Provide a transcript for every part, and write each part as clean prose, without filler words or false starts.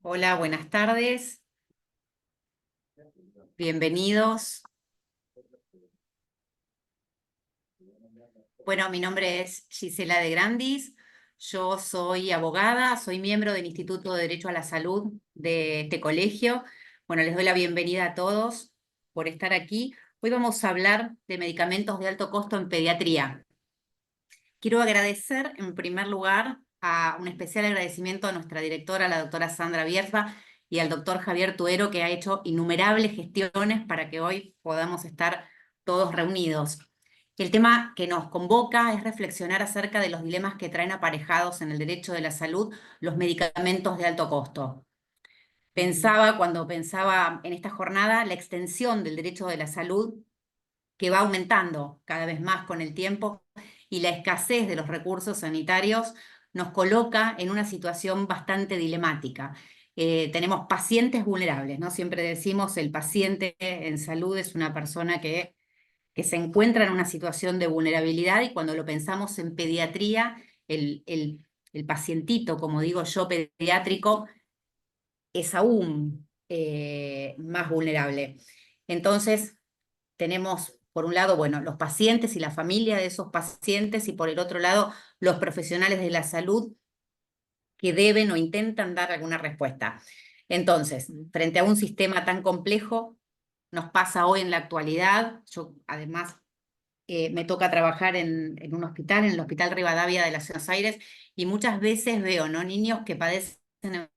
Hola, buenas tardes, bienvenidos. Bueno, mi nombre es Gisela de Grandis, yo soy abogada, soy miembro del Instituto de Derecho a la Salud de este colegio. Bueno, les doy la bienvenida a todos por estar aquí. Hoy vamos a hablar de medicamentos de alto costo en pediatría. Quiero agradecer en primer lugar un especial agradecimiento a nuestra directora, la doctora Sandra Bierza, y al doctor Javier Tuero, que ha hecho innumerables gestiones para que hoy podamos estar todos reunidos. El tema que nos convoca es reflexionar acerca de los dilemas que traen aparejados en el derecho de la salud los medicamentos de alto costo. Cuando pensaba en esta jornada, la extensión del derecho de la salud que va aumentando cada vez más con el tiempo y la escasez de los recursos sanitarios nos coloca en una situación bastante dilemática. Tenemos pacientes vulnerables, ¿no? Siempre decimos el paciente en salud es una persona que se encuentra en una situación de vulnerabilidad y cuando lo pensamos en pediatría, el pacientito, como digo yo, pediátrico, es aún más vulnerable. Entonces, tenemos, por un lado, bueno, los pacientes y la familia de esos pacientes y por el otro lado, los profesionales de la salud que deben o intentan dar alguna respuesta. Entonces, frente a un sistema tan complejo, nos pasa hoy en la actualidad, yo además me toca trabajar en un hospital, en el Hospital Rivadavia de la Ciudad de Buenos Aires, y muchas veces veo, ¿no?, niños que padecen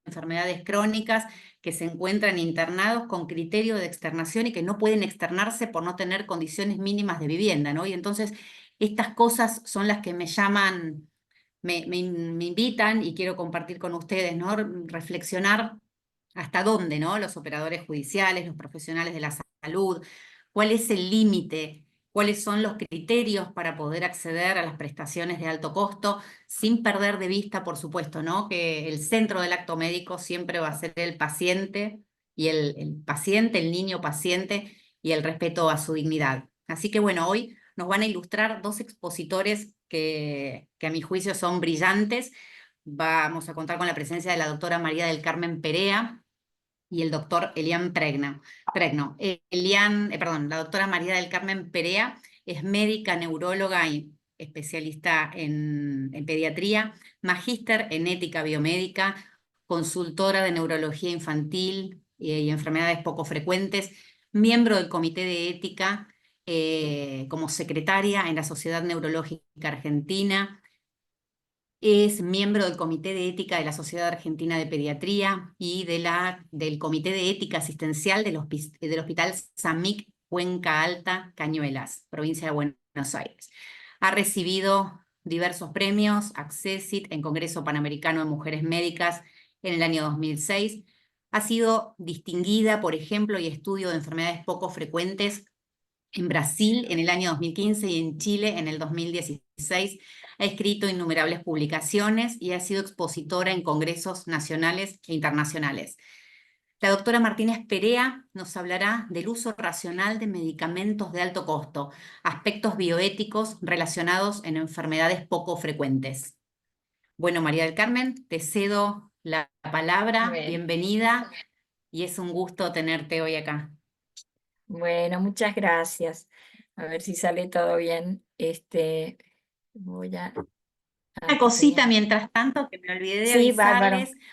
enfermedades crónicas, que se encuentran internados con criterio de externación y que no pueden externarse por no tener condiciones mínimas de vivienda, ¿no? Y entonces estas cosas son las que me llaman, me invitan y quiero compartir con ustedes, ¿no? Reflexionar hasta dónde, ¿no? Los operadores judiciales, los profesionales de la salud, cuál es el límite, cuáles son los criterios para poder acceder a las prestaciones de alto costo, sin perder de vista, por supuesto, ¿no?, que el centro del acto médico siempre va a ser el paciente y el paciente, el niño paciente y el respeto a su dignidad. Así que bueno, hoy nos van a ilustrar dos expositores que a mi juicio son brillantes. Vamos a contar con la presencia de la doctora María del Carmen Perea y el doctor Elian Pregno. La doctora María del Carmen Perea es médica, neuróloga y especialista en pediatría, magíster en ética biomédica, consultora de neurología infantil y enfermedades poco frecuentes, miembro del Comité de Ética como secretaria en la Sociedad Neurológica Argentina. Es miembro del Comité de Ética de la Sociedad Argentina de Pediatría y del Comité de Ética Asistencial del Hospital Samic Cuenca Alta, Cañuelas, provincia de Buenos Aires. Ha recibido diversos premios, Accessit en Congreso Panamericano de Mujeres Médicas en el año 2006. Ha sido distinguida por ejemplo y estudio de enfermedades poco frecuentes en Brasil en el año 2015 y en Chile en el 2016. Ha escrito innumerables publicaciones y ha sido expositora en congresos nacionales e internacionales. La doctora Martínez Perea nos hablará del uso racional de medicamentos de alto costo, aspectos bioéticos relacionados en enfermedades poco frecuentes. Bueno, María del Carmen, te cedo la palabra, Bueno, bienvenida y es un gusto tenerte hoy acá. bueno, muchas gracias. A ver si sale todo bien. Voy a Una acá cosita tenía. mientras tanto que me olvidé de Sí, bárbaro. avisarles,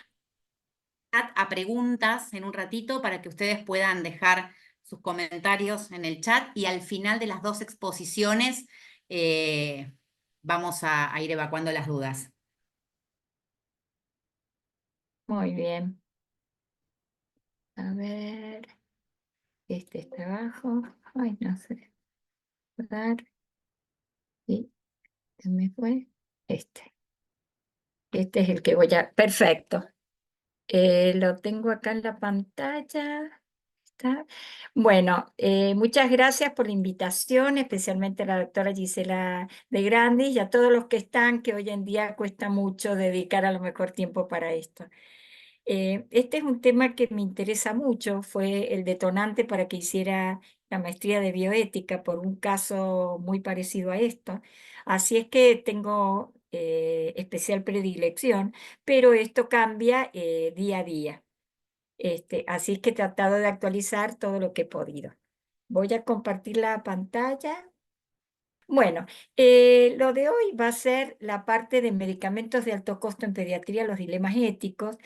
a preguntas en un ratito para que ustedes puedan dejar sus comentarios en el chat y al final de las dos exposiciones eh, vamos a ir evacuando las dudas. Muy bien. A ver, este está abajo. Ay, no sé. Dar. Sí, se me fue. Este. Este es el que voy a. Perfecto. Lo tengo acá en la pantalla. ¿Está? Bueno, muchas gracias por la invitación, especialmente a la doctora Gisela de Grandis y a todos los que están, que hoy en día cuesta mucho dedicar a lo mejor tiempo para esto. Este es un tema que me interesa mucho, fue el detonante para que hiciera la maestría de bioética por un caso muy parecido a esto. Así es que tengo especial predilección, pero esto cambia día a día. Así que he tratado de actualizar todo lo que he podido. Voy a compartir la pantalla. Bueno, lo de hoy va a ser la parte de medicamentos de alto costo en pediatría, los dilemas éticos.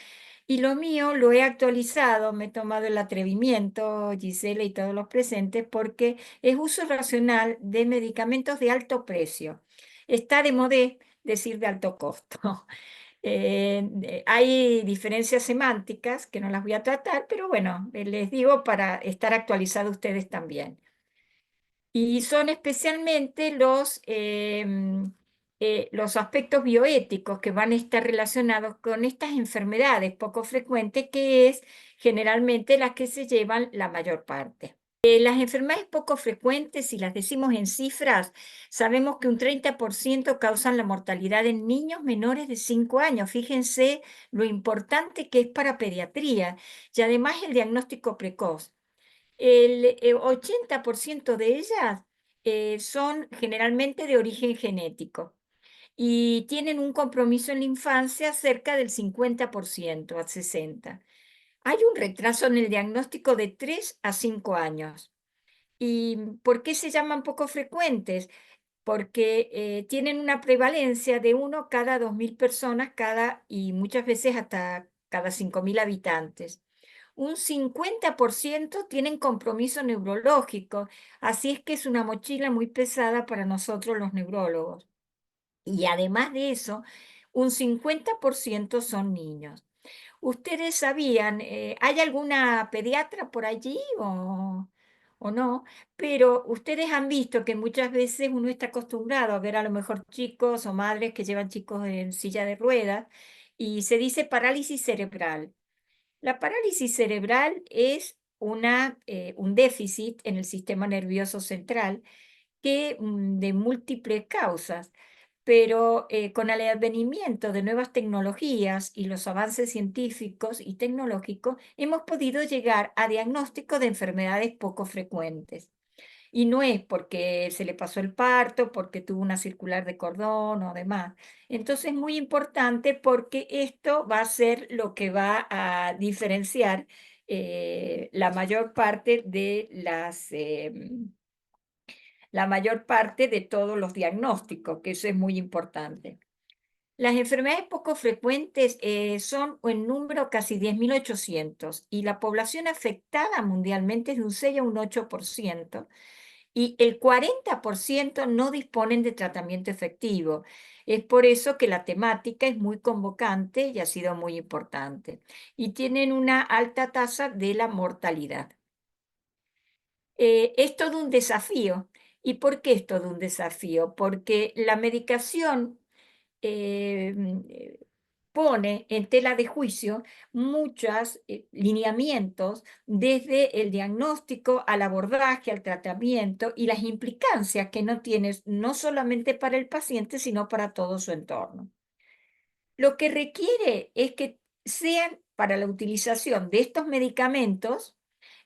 Y lo mío lo he actualizado, me he tomado el atrevimiento, Gisela y todos los presentes, porque es uso racional de medicamentos de alto precio. Está de moda decir de alto costo. Hay diferencias semánticas que no las voy a tratar, pero bueno, les digo para estar actualizados ustedes también. Y son especialmente los aspectos bioéticos que van a estar relacionados con estas enfermedades poco frecuentes, que es generalmente las que se llevan la mayor parte. Las enfermedades poco frecuentes, si las decimos en cifras, sabemos que un 30% causan la mortalidad en niños menores de 5 años. Fíjense lo importante que es para pediatría y además el diagnóstico precoz. El 80% de ellas son generalmente de origen genético y tienen un compromiso en la infancia cerca del 50% a 60%. Hay un retraso en el diagnóstico de 3 a 5 años. ¿Y por qué se llaman poco frecuentes? Porque tienen una prevalencia de 1 cada 2.000 personas y muchas veces hasta cada 5.000 habitantes. Un 50% tienen compromiso neurológico, así es que es una mochila muy pesada para nosotros los neurólogos. Y además de eso, un 50% son niños. ¿Ustedes sabían, hay alguna pediatra por allí o no? Pero ustedes han visto que muchas veces uno está acostumbrado a ver a lo mejor chicos o madres que llevan chicos en silla de ruedas y se dice parálisis cerebral. La parálisis cerebral es un déficit en el sistema nervioso central de múltiples causas, pero con el advenimiento de nuevas tecnologías y los avances científicos y tecnológicos, hemos podido llegar a diagnóstico de enfermedades poco frecuentes. Y no es porque se le pasó el parto, porque tuvo una circular de cordón o demás. Entonces es muy importante porque esto va a ser lo que va a diferenciar la mayor parte la mayor parte de todos los diagnósticos, que eso es muy importante. Las enfermedades poco frecuentes son en número casi 10.800 y la población afectada mundialmente es de un 6 a un 8% y el 40% no disponen de tratamiento efectivo. Es por eso que la temática es muy convocante y ha sido muy importante. Y tienen una alta tasa de la mortalidad. Es todo un desafío. ¿Y por qué es todo un desafío? Porque la medicación eh, mm, eh, pone en tela de juicio muchos lineamientos desde el diagnóstico al abordaje, al tratamiento y las implicancias que no tienes no solamente para el paciente, sino para todo su entorno. Lo que requiere es que sean para la utilización de estos medicamentos,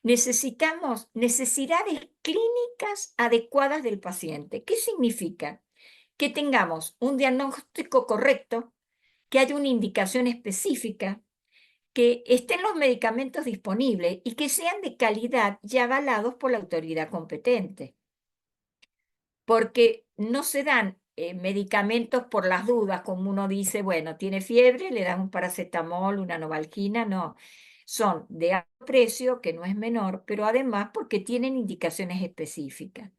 necesitamos necesidades clínicas adecuadas del paciente. ¿Qué significa? Que tengamos un diagnóstico correcto, que haya una indicación específica, que estén los medicamentos disponibles y que sean de calidad y avalados por la autoridad competente. Porque no se dan medicamentos por las dudas, como uno dice, bueno, tiene fiebre, le dan un paracetamol, una novalgina, no. Son de alto precio, que no es menor, pero además porque tienen indicaciones específicas.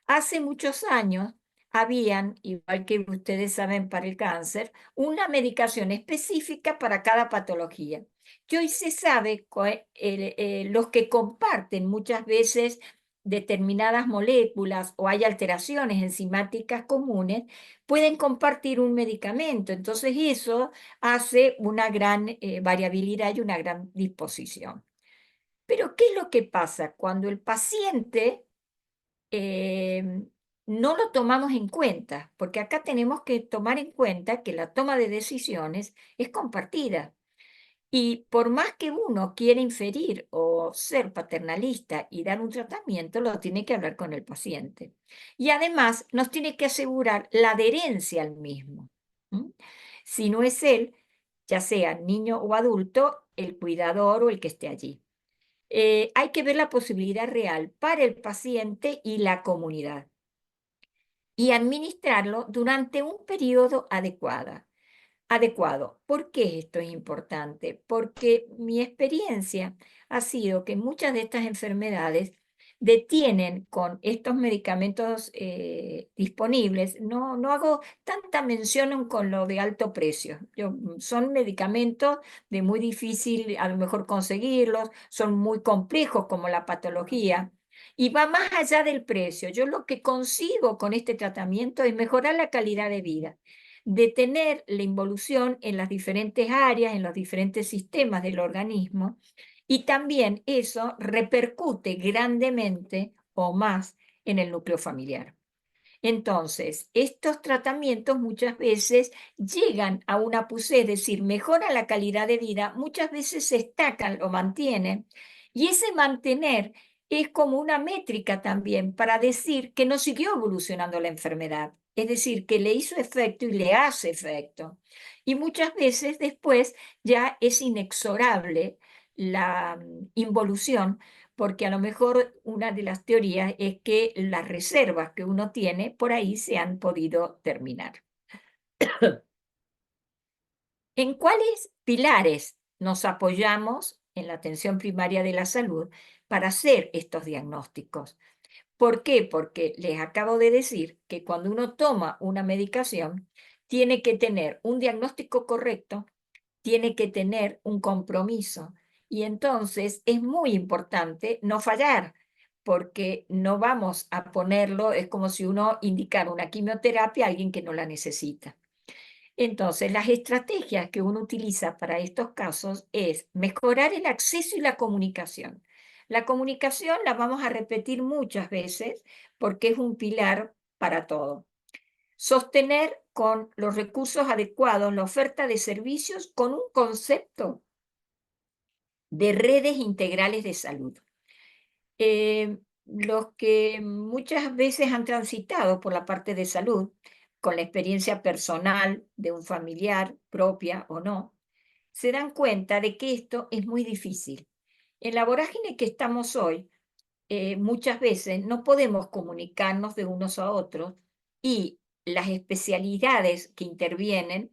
Hace muchos años habían, igual que ustedes saben para el cáncer, una medicación específica para cada patología. Que hoy se sabe que los que comparten muchas veces determinadas moléculas o hay alteraciones enzimáticas comunes, pueden compartir un medicamento. Entonces eso hace una gran variabilidad y una gran disposición. Pero ¿qué es lo que pasa? Cuando el paciente no lo tomamos en cuenta, porque acá tenemos que tomar en cuenta que la toma de decisiones es compartida. Y por más que uno quiera inferir o ser paternalista y dar un tratamiento, lo tiene que hablar con el paciente. Y además nos tiene que asegurar la adherencia al mismo. ¿M? Si no es él, ya sea niño o adulto, el cuidador o el que esté allí. Hay que ver la posibilidad real para el paciente y la comunidad y administrarlo durante un periodo adecuado. ¿Por qué esto es importante? Porque mi experiencia ha sido que muchas de estas enfermedades detienen con estos medicamentos disponibles. No hago tanta mención con lo de alto precio. Son medicamentos de muy difícil a lo mejor conseguirlos, son muy complejos como la patología. Y va más allá del precio. Yo lo que consigo con este tratamiento es mejorar la calidad de vida, detener la involución en las diferentes áreas, en los diferentes sistemas del organismo, y también eso repercute grandemente o más en el núcleo familiar. Entonces, estos tratamientos muchas veces llegan a una PUC, es decir, mejoran la calidad de vida, muchas veces se estacan, lo mantienen, y ese mantener es como una métrica también para decir que no siguió evolucionando la enfermedad, es decir, que le hizo efecto y le hace efecto. Y muchas veces después ya es inexorable la involución, porque a lo mejor una de las teorías es que las reservas que uno tiene por ahí se han podido terminar. ¿En cuáles pilares nos apoyamos en la atención primaria de la salud para hacer estos diagnósticos? ¿Por qué? Porque les acabo de decir que cuando uno toma una medicación, tiene que tener un diagnóstico correcto, tiene que tener un compromiso. Y entonces es muy importante no fallar, porque no vamos a ponerlo, es como si uno indicara una quimioterapia a alguien que no la necesita. Entonces, las estrategias que uno utiliza para estos casos es mejorar el acceso y la comunicación. La comunicación la vamos a repetir muchas veces porque es un pilar para todo. Sostener con los recursos adecuados la oferta de servicios con un concepto de redes integrales de salud. Los que muchas veces han transitado por la parte de salud, con la experiencia personal de un familiar, propia o no, se dan cuenta de que esto es muy difícil. En la vorágine que estamos hoy, muchas veces no podemos comunicarnos de unos a otros y las especialidades que intervienen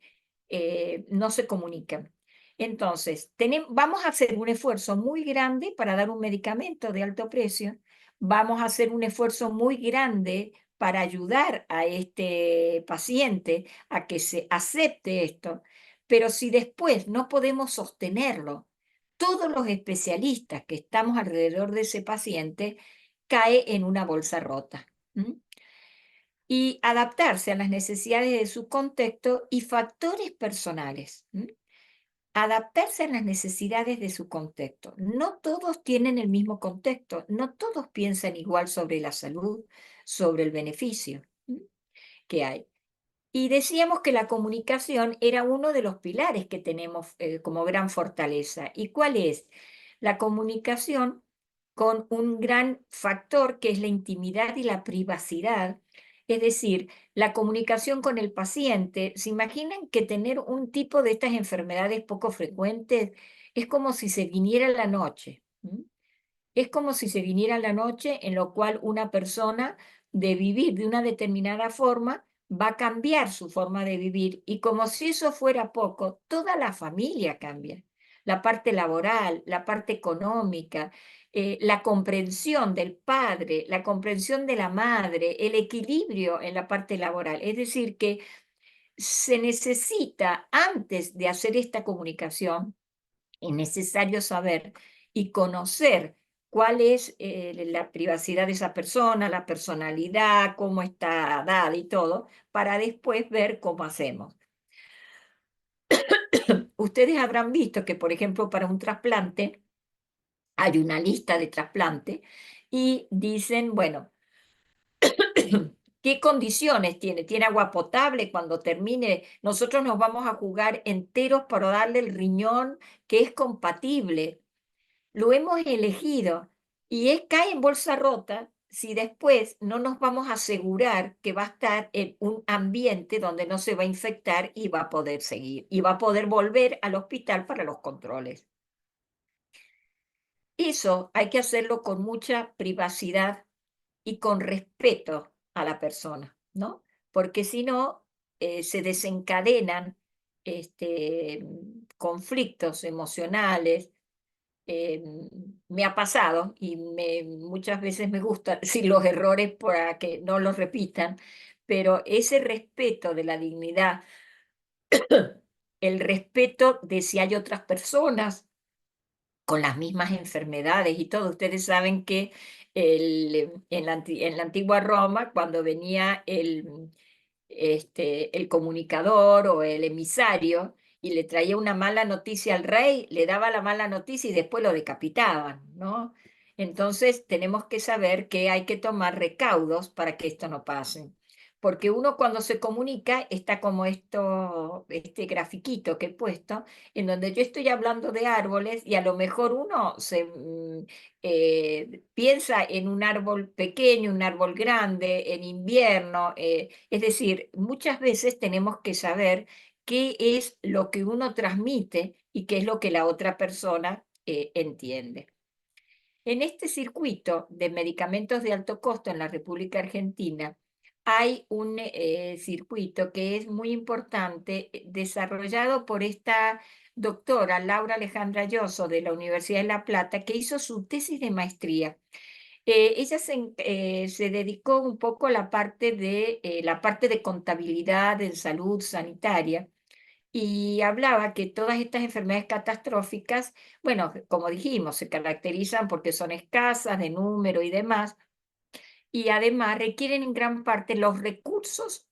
no se comunican. Entonces, vamos a hacer un esfuerzo muy grande para dar un medicamento de alto precio, vamos a hacer un esfuerzo muy grande para ayudar a este paciente a que se acepte esto, pero si después no podemos sostenerlo, todos los especialistas que estamos alrededor de ese paciente cae en una bolsa rota. Y adaptarse a las necesidades de su contexto y factores personales. Adaptarse a las necesidades de su contexto. No todos tienen el mismo contexto, no todos piensan igual sobre la salud, sobre el beneficio que hay. Y decíamos que la comunicación era uno de los pilares que tenemos como gran fortaleza. ¿Y cuál es? La comunicación con un gran factor que es la intimidad y la privacidad. Es decir, la comunicación con el paciente. ¿Se imaginan que tener un tipo de estas enfermedades poco frecuentes es como si se viniera la noche? Es como si se viniera la noche en lo cual una persona de vivir de una determinada forma va a cambiar su forma de vivir y como si eso fuera poco, toda la familia cambia. La parte laboral, la parte económica, la comprensión del padre, la comprensión de la madre, el equilibrio en la parte laboral. Es decir, que se necesita, antes de hacer esta comunicación, es necesario saber y conocer cuál es la privacidad de esa persona, la personalidad, cómo está dada y todo, para después ver cómo hacemos. Ustedes habrán visto que, por ejemplo, para un trasplante hay una lista de trasplante y dicen, bueno, ¿qué condiciones tiene? ¿Tiene agua potable? Cuando termine, nosotros nos vamos a jugar enteros para darle el riñón que es compatible. Lo hemos elegido y cae en bolsa rota si después no nos vamos a asegurar que va a estar en un ambiente donde no se va a infectar y va a poder seguir y va a poder volver al hospital para los controles. eso hay que hacerlo con mucha privacidad y con respeto a la persona, ¿no? Porque si no, se desencadenan conflictos emocionales. Me ha pasado y muchas veces me gusta decir los errores para que no los repitan, pero ese respeto de la dignidad, el respeto de si hay otras personas con las mismas enfermedades y todo. Ustedes saben que en la antigua Roma, cuando venía el comunicador o el emisario y le traía una mala noticia al rey, le daba la mala noticia y después lo decapitaban, ¿no? Entonces tenemos que saber que hay que tomar recaudos para que esto no pase. Porque uno cuando se comunica está como este grafiquito que he puesto, en donde yo estoy hablando de árboles y a lo mejor uno piensa en un árbol pequeño, un árbol grande, en invierno. Es decir, muchas veces tenemos que saber qué es lo que uno transmite y qué es lo que la otra persona entiende. En este circuito de medicamentos de alto costo en la República Argentina, hay un circuito que es muy importante, desarrollado por esta doctora Laura Alejandra Lloso de la Universidad de La Plata, que hizo su tesis de maestría. Ella se dedicó un poco a la parte de contabilidad en salud sanitaria y hablaba que todas estas enfermedades catastróficas, bueno, como dijimos, se caracterizan porque son escasas de número y demás, y además requieren en gran parte los recursos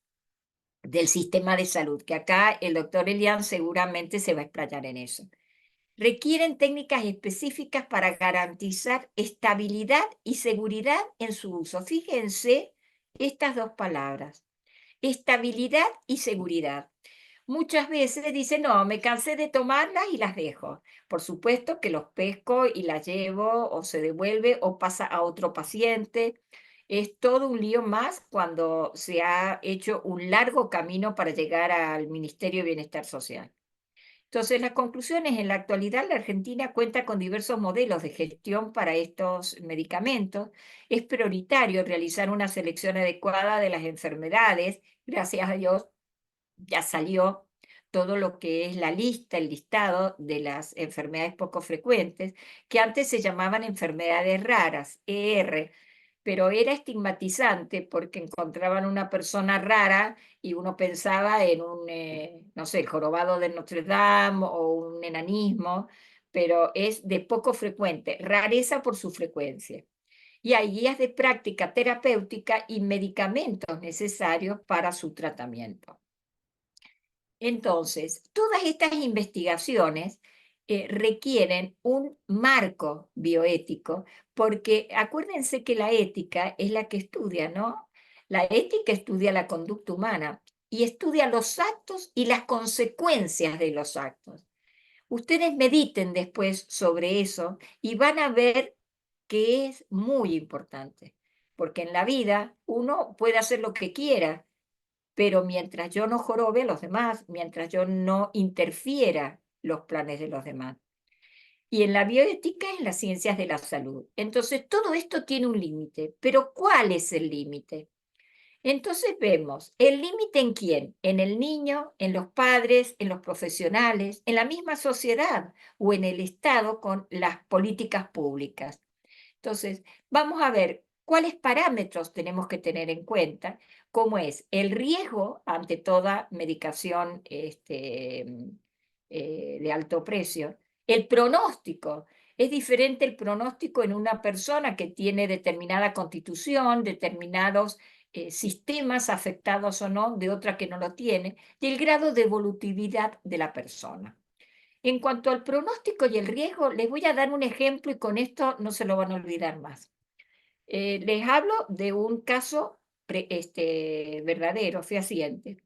del sistema de salud, que acá el doctor Elian seguramente se va a explayar en eso. Requieren técnicas específicas para garantizar estabilidad y seguridad en su uso. Fíjense estas dos palabras, estabilidad y seguridad. Muchas veces dicen, no, me cansé de tomarlas y las dejo. Por supuesto que los pesco y las llevo o se devuelve o pasa a otro paciente. Es todo un lío más cuando se ha hecho un largo camino para llegar al Ministerio de Bienestar Social. Entonces, las conclusiones, en la actualidad la Argentina cuenta con diversos modelos de gestión para estos medicamentos. Es prioritario realizar una selección adecuada de las enfermedades. Gracias a Dios ya salió todo lo que es la lista, el listado de las enfermedades poco frecuentes, que antes se llamaban enfermedades raras, ER, pero era estigmatizante porque encontraban una persona rara y uno pensaba en no sé, el jorobado de Notre Dame o un enanismo, pero es de poco frecuente, rareza por su frecuencia. Y hay guías de práctica terapéutica y medicamentos necesarios para su tratamiento. Entonces, todas estas investigaciones requieren un marco bioético, porque acuérdense que la ética es la que estudia, ¿no? La ética estudia la conducta humana y estudia los actos y las consecuencias de los actos. Ustedes mediten después sobre eso y van a ver que es muy importante, porque en la vida uno puede hacer lo que quiera, pero mientras yo no jorobe a los demás, mientras yo no interfiera los planes de los demás. Y en la bioética, en las ciencias de la salud. Entonces, todo esto tiene un límite, pero ¿cuál es el límite? Entonces vemos el límite en quién, en el niño, en los padres, en los profesionales, en la misma sociedad o en el Estado con las políticas públicas. Entonces, vamos a ver cuáles parámetros tenemos que tener en cuenta, cómo es el riesgo ante toda medicación de alto precio, el pronóstico. Es diferente el pronóstico en una persona que tiene determinada constitución, determinados sistemas afectados o no, de otra que no lo tiene, y el grado de evolutividad de la persona. En cuanto al pronóstico y el riesgo, les voy a dar un ejemplo y con esto no se lo van a olvidar más. Les hablo de un caso verdadero, fehaciente.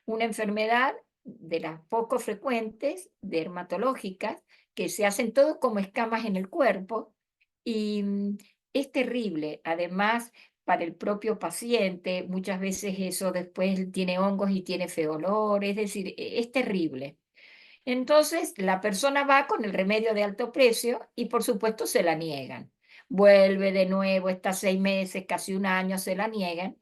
Una enfermedad de las poco frecuentes, dermatológicas, que se hacen todo como escamas en el cuerpo y es terrible. Además, para el propio paciente, muchas veces eso después tiene hongos y tiene feo olor, es decir, es terrible. Entonces, la persona va con el remedio de alto precio y por supuesto se la niegan. Vuelve de nuevo, está 6 meses, casi un año, se la niegan.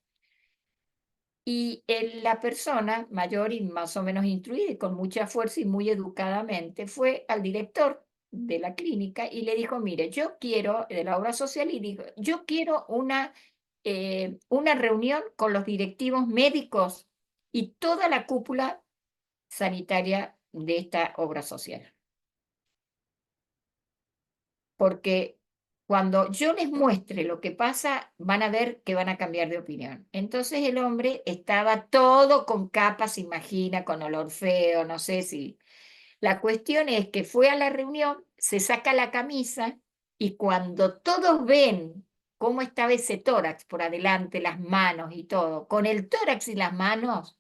Y la persona mayor y más o menos instruida y con mucha fuerza y muy educadamente fue al director de la clínica y le dijo, mire, yo quiero, de la obra social, y dijo, yo quiero una reunión con los directivos médicos y toda la cúpula sanitaria de esta obra social. Porque cuando yo les muestre lo que pasa, van a ver que van a cambiar de opinión. Entonces el hombre estaba todo con capas, se imagina, con olor feo, no sé si. La cuestión es que fue a la reunión, se saca la camisa y cuando todos ven cómo estaba ese tórax por adelante, las manos y todo, con el tórax y las manos,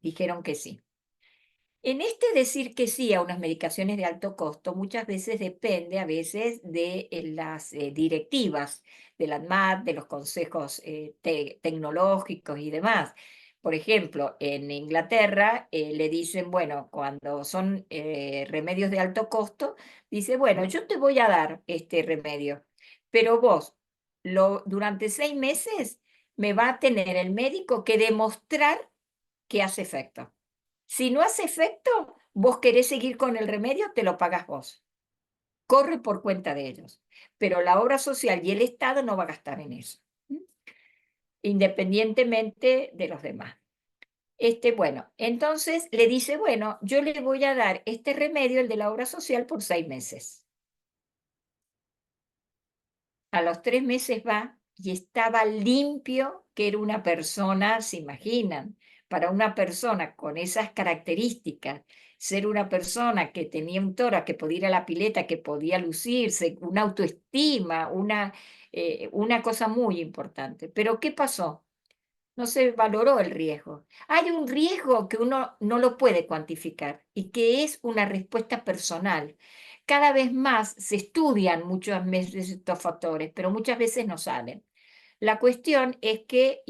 dijeron que sí. En este decir que sí a unas medicaciones de alto costo, muchas veces depende a veces de las directivas de la ANMAT, de los consejos tecnológicos y demás. Por ejemplo, en Inglaterra le dicen, bueno, cuando son remedios de alto costo, dice, bueno, yo te voy a dar este remedio, pero vos durante 6 meses me va a tener el médico que demostrar que hace efecto. Si no hace efecto, vos querés seguir con el remedio, te lo pagas vos. Corre por cuenta de ellos. Pero la obra social y el Estado no va a gastar en eso, independientemente de los demás. Bueno, entonces le dice, bueno, yo le voy a dar este remedio, el de la obra social, por 6 meses. A los 3 meses va y estaba limpio, que era una persona, se imaginan, para una persona con esas características, ser una persona que tenía un tórax, que podía ir a la pileta, que podía lucirse, una autoestima, una cosa muy importante. Pero ¿qué pasó? No se valoró el riesgo. Hay un riesgo que uno no lo puede cuantificar y que es una respuesta personal. Cada vez más se estudian muchas veces estos factores, pero muchas veces no salen. La cuestión es que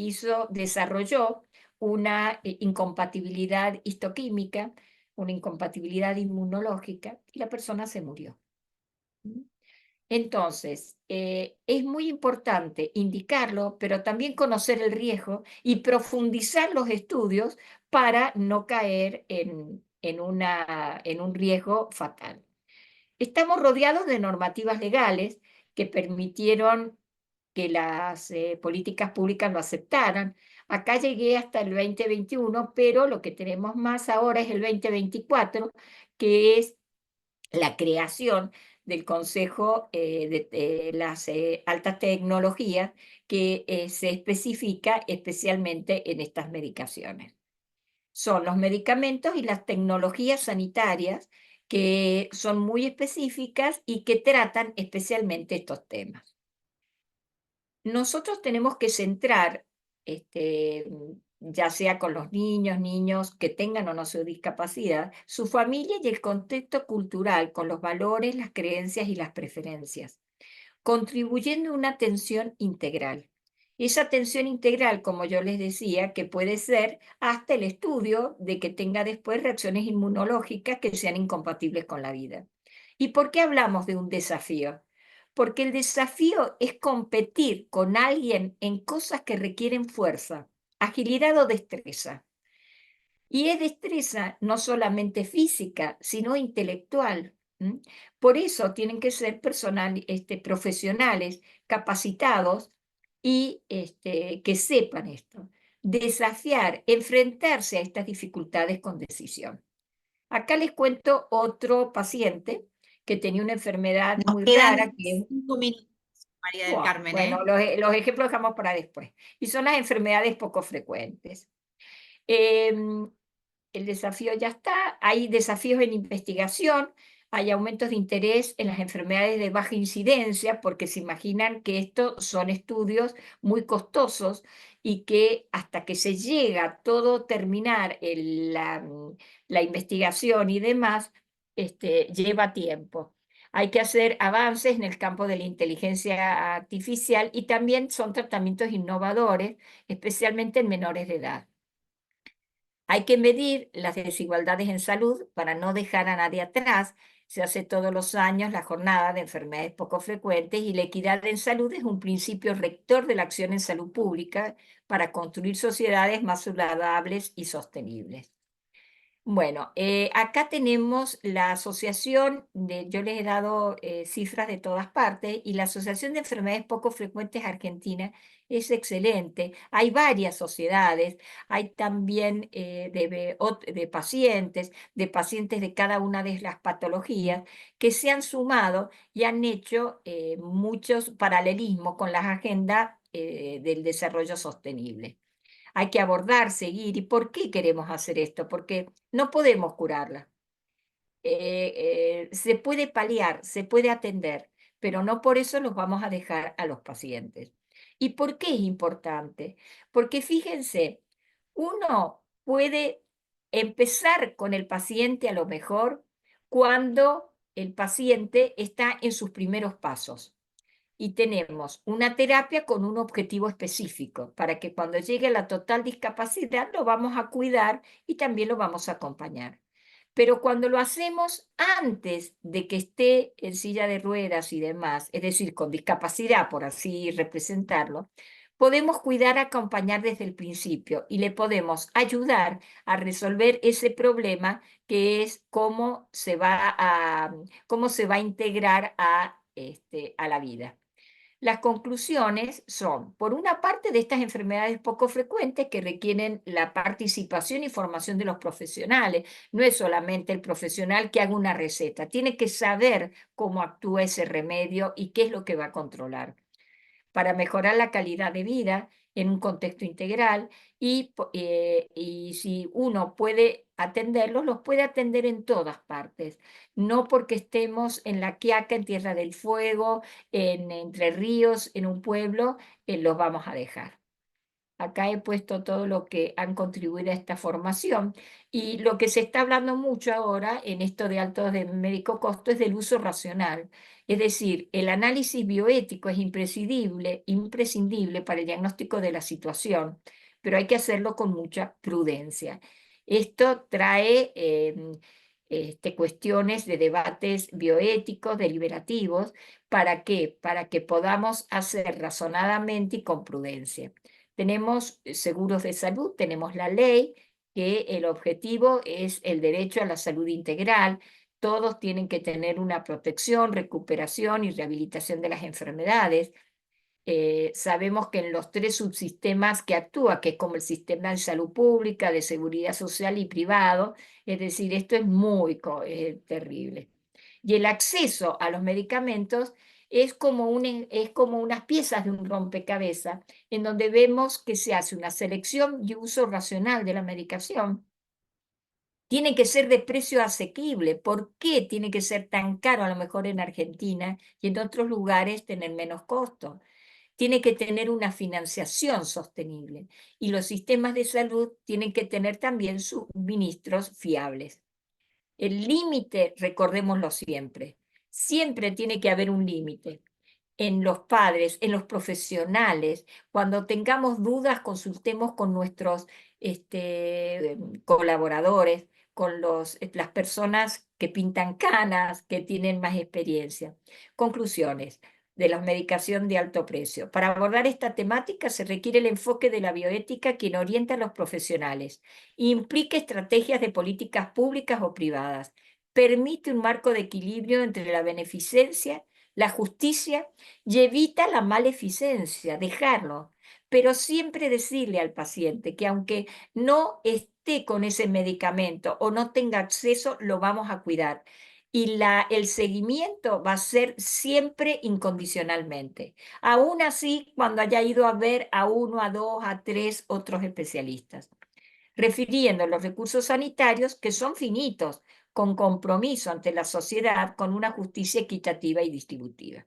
desarrolló una incompatibilidad histoquímica, una incompatibilidad inmunológica y la persona se murió. Entonces, es muy importante indicarlo, pero también conocer el riesgo y profundizar los estudios para no caer en un riesgo fatal. Estamos rodeados de normativas legales que permitieron que las políticas públicas lo aceptaran. Acá llegué hasta el 2021, pero lo que tenemos más ahora es el 2024, que es la creación del Consejo de las Altas Tecnologías que se especifica especialmente en estas medicaciones. Son los medicamentos y las tecnologías sanitarias que son muy específicas y que tratan especialmente estos temas. Nosotros tenemos que centrar, ya sea con los niños que tengan o no su discapacidad, su familia y el contexto cultural con los valores, las creencias y las preferencias, contribuyendo a una atención integral. Esa atención integral, como yo les decía, que puede ser hasta el estudio de que tenga después reacciones inmunológicas que sean incompatibles con la vida. ¿Y por qué hablamos de un desafío? Porque el desafío es competir con alguien en cosas que requieren fuerza, agilidad o destreza. Y es destreza no solamente física, sino intelectual. Por eso tienen que ser profesionales, capacitados y que sepan esto. Desafiar, enfrentarse a estas dificultades con decisión. Acá les cuento otro paciente que tenía una enfermedad Nos muy rara, quedan 5 minutos, María del Buah, Carmen, bueno, ¿eh? los ejemplos dejamos para después. Y son las enfermedades poco frecuentes. Em, el desafío ya está, hay desafíos en investigación, hay aumentos de interés en las enfermedades de baja incidencia, porque se imaginan que estos son estudios muy costosos y que hasta que se llega a todo terminar la investigación y demás, lleva tiempo. Hay que hacer avances en el campo de la inteligencia artificial y también son tratamientos innovadores, especialmente en menores de edad. Hay que medir las desigualdades en salud para no dejar a nadie atrás. Se hace todos los años la jornada de enfermedades poco frecuentes y la equidad en salud es un principio rector de la acción en salud pública para construir sociedades más saludables y sostenibles. Bueno, acá tenemos la asociación yo les he dado cifras de todas partes, y la Asociación de Enfermedades Poco Frecuentes Argentina es excelente. Hay varias sociedades, hay también de pacientes de cada una de las patologías que se han sumado y han hecho muchos paralelismos con las agendas del desarrollo sostenible. Hay que abordar, seguir. ¿Y por qué queremos hacer esto? Porque no podemos curarla. Se puede paliar, se puede atender, pero no por eso los vamos a dejar a los pacientes. ¿Y por qué es importante? Porque fíjense, uno puede empezar con el paciente a lo mejor cuando el paciente está en sus primeros pasos y tenemos una terapia con un objetivo específico para que cuando llegue a la total discapacidad lo vamos a cuidar y también lo vamos a acompañar. Pero cuando lo hacemos antes de que esté en silla de ruedas y demás, es decir, con discapacidad, por así representarlo, podemos cuidar, acompañar desde el principio y le podemos ayudar a resolver ese problema que es cómo se va a integrar a la vida. Las conclusiones son, por una parte, de estas enfermedades poco frecuentes que requieren la participación y formación de los profesionales. No es solamente el profesional que haga una receta, tiene que saber cómo actúa ese remedio y qué es lo que va a controlar para mejorar la calidad de vida en un contexto integral y si uno puede atenderlos, los puede atender en todas partes, no porque estemos en La Quiaca, en Tierra del Fuego, en Entre Ríos, en un pueblo, los vamos a dejar. Acá he puesto todo lo que han contribuido a esta formación y lo que se está hablando mucho ahora en esto de alto de médico costo es del uso racional. Es decir, el análisis bioético es imprescindible para el diagnóstico de la situación, pero hay que hacerlo con mucha prudencia. Esto trae cuestiones de debates bioéticos, deliberativos. ¿Para qué? Para que podamos hacer razonadamente y con prudencia. Tenemos seguros de salud, tenemos la ley, que el objetivo es el derecho a la salud integral. Todos tienen que tener una protección, recuperación y rehabilitación de las enfermedades. Sabemos que en los tres subsistemas que actúa, que es como el sistema de salud pública, de seguridad social y privado, es decir, esto es muy terrible. Y el acceso a los medicamentos es como unas piezas de un rompecabezas, en donde vemos que se hace una selección y uso racional de la medicación. Tiene que ser de precio asequible. ¿Por qué tiene que ser tan caro a lo mejor en Argentina y en otros lugares tener menos costo? Tiene que tener una financiación sostenible y los sistemas de salud tienen que tener también suministros fiables. El límite, recordémoslo siempre, siempre tiene que haber un límite en los padres, en los profesionales. Cuando tengamos dudas, consultemos con nuestros colaboradores, con las personas que pintan canas, que tienen más experiencia. Conclusiones de la medicación de alto precio. Para abordar esta temática se requiere el enfoque de la bioética, quien orienta a los profesionales, implica estrategias de políticas públicas o privadas, permite un marco de equilibrio entre la beneficencia, la justicia y evita la maleficencia, dejarlo, pero siempre decirle al paciente que aunque no esté con ese medicamento o no tenga acceso, lo vamos a cuidar. Y el seguimiento va a ser siempre incondicionalmente. Aún así, cuando haya ido a ver a uno, a dos, a tres otros especialistas. Refiriendo los recursos sanitarios que son finitos, con compromiso ante la sociedad, con una justicia equitativa y distributiva.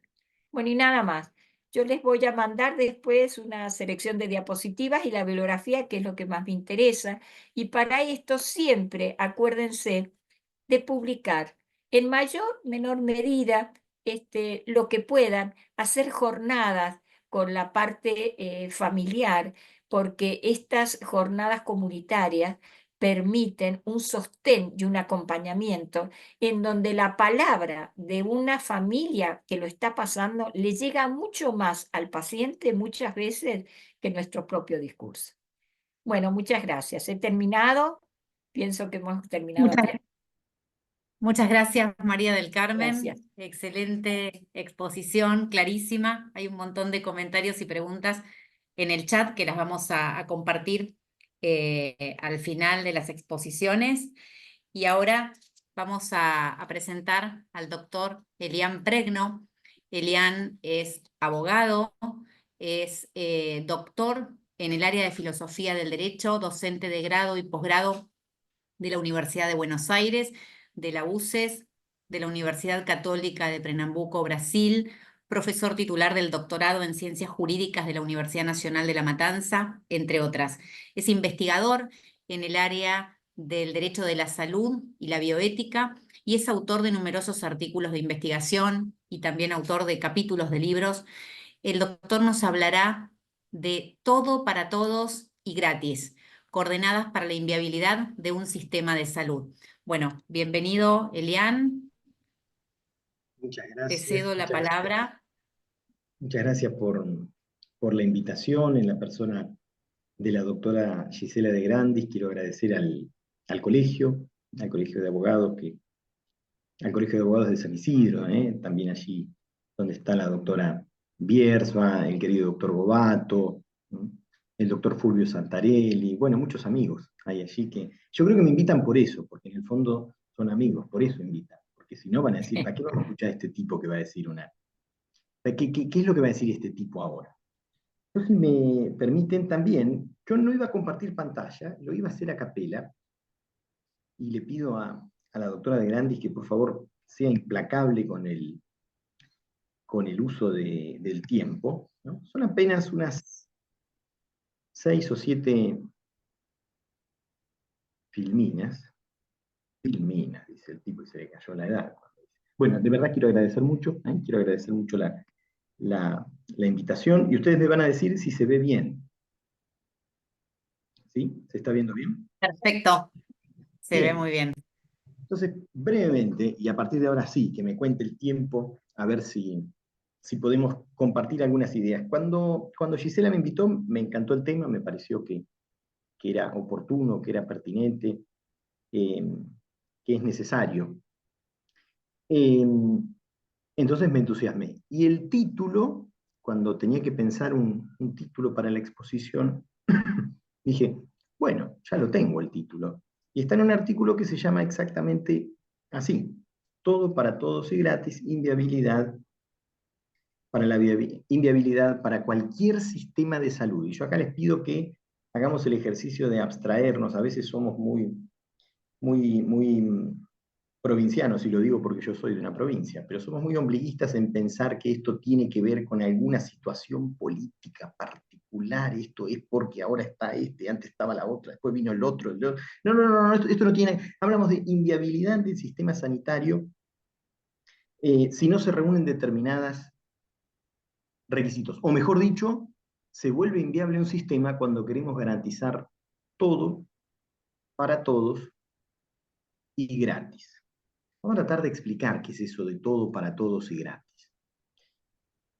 Bueno, y nada más. Yo les voy a mandar después una selección de diapositivas y la bibliografía, que es lo que más me interesa. Y para esto siempre acuérdense de publicar en mayor, menor medida, lo que puedan, hacer jornadas con la parte familiar, porque estas jornadas comunitarias permiten un sostén y un acompañamiento en donde la palabra de una familia que lo está pasando le llega mucho más al paciente muchas veces que nuestro propio discurso. Bueno, muchas gracias. He terminado. Pienso que hemos terminado a Muchas, tiempo. muchas gracias, María del Gracias. Carmen. Excelente exposición, clarísima. Hay un montón de comentarios y preguntas en el chat que las vamos a compartir al final de las exposiciones. Y ahora vamos a presentar al doctor Elian Pregno. Elian es abogado, es doctor en el área de filosofía del derecho, docente de grado y posgrado de la Universidad de Buenos Aires, de la UCES, de la Universidad Católica de Pernambuco, Brasil, profesor titular del doctorado en Ciencias Jurídicas de la Universidad Nacional de La Matanza, entre otras. Es investigador en el área del derecho de la salud y la bioética y es autor de numerosos artículos de investigación y también autor de capítulos de libros. El doctor nos hablará de todo para todos y gratis, coordenadas para la inviabilidad de un sistema de salud. Bueno, bienvenido, Elian. Muchas Te gracias, cedo la muchas gracias. palabra. Muchas gracias por la invitación en la persona de la doctora Gisela de Grandis. Quiero agradecer al colegio, al colegio de abogados, al colegio de abogados de San Isidro, también allí donde está la doctora Biersma, el querido doctor Bobato, ¿no? El doctor Fulvio Santarelli, bueno, muchos amigos hay allí que yo creo que me invitan por eso, porque en el fondo son amigos, por eso invitan, porque si no van a decir, ¿para qué vamos a escuchar a este tipo que va a decir una... ¿Qué es lo que va a decir este tipo ahora? Entonces, si me permiten también, yo no iba a compartir pantalla, lo iba a hacer a capela, y le pido a la doctora de Grandis que por favor sea implacable con el uso del tiempo, ¿no? Son apenas unas 6 o 7 filminas, dice el tipo y se le cayó la edad. Bueno, de verdad quiero agradecer mucho, quiero agradecer mucho la invitación, y ustedes me van a decir si se ve bien. ¿Sí? ¿Se está viendo bien? Perfecto, se ve Bien. muy bien. Entonces, brevemente, y a partir de ahora sí, que me cuente el tiempo, a ver si podemos compartir algunas ideas. Cuando Gisela me invitó, me encantó el tema, me pareció que era oportuno, que era pertinente, eh, que es necesario. Eh, entonces me entusiasmé. Y el título, cuando tenía que pensar un título para la exposición, dije, bueno, ya lo tengo el título. Y está en un artículo que se llama exactamente así: todo para todos y gratis, inviabilidad para cualquier sistema de salud. Y yo acá les pido que hagamos el ejercicio de abstraernos. A veces somos muy provincianos, y lo digo porque yo soy de una provincia, pero somos muy ombliguistas en pensar que esto tiene que ver con alguna situación política particular. Esto es porque ahora está antes estaba la otra, después vino el otro. No, no, no, esto no tiene... Hablamos de inviabilidad del sistema sanitario si no se reúnen determinados requisitos. O mejor dicho, se vuelve inviable un sistema cuando queremos garantizar todo para todos y gratis. Vamos a tratar de explicar qué es eso de todo para todos y gratis.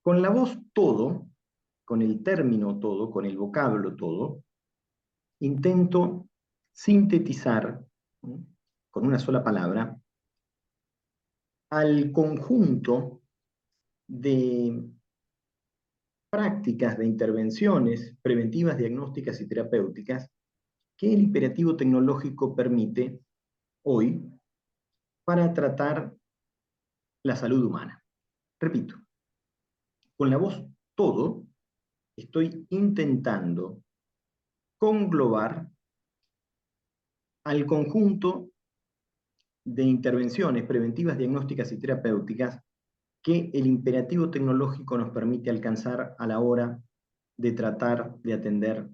Con la voz todo, con el término todo, con el vocablo todo, intento sintetizar, ¿no?, con una sola palabra, al conjunto de prácticas de intervenciones preventivas, diagnósticas y terapéuticas que el imperativo tecnológico permite hoy para tratar la salud humana. Repito, con la voz todo, estoy intentando conglobar al conjunto de intervenciones preventivas, diagnósticas y terapéuticas que el imperativo tecnológico nos permite alcanzar a la hora de tratar de atender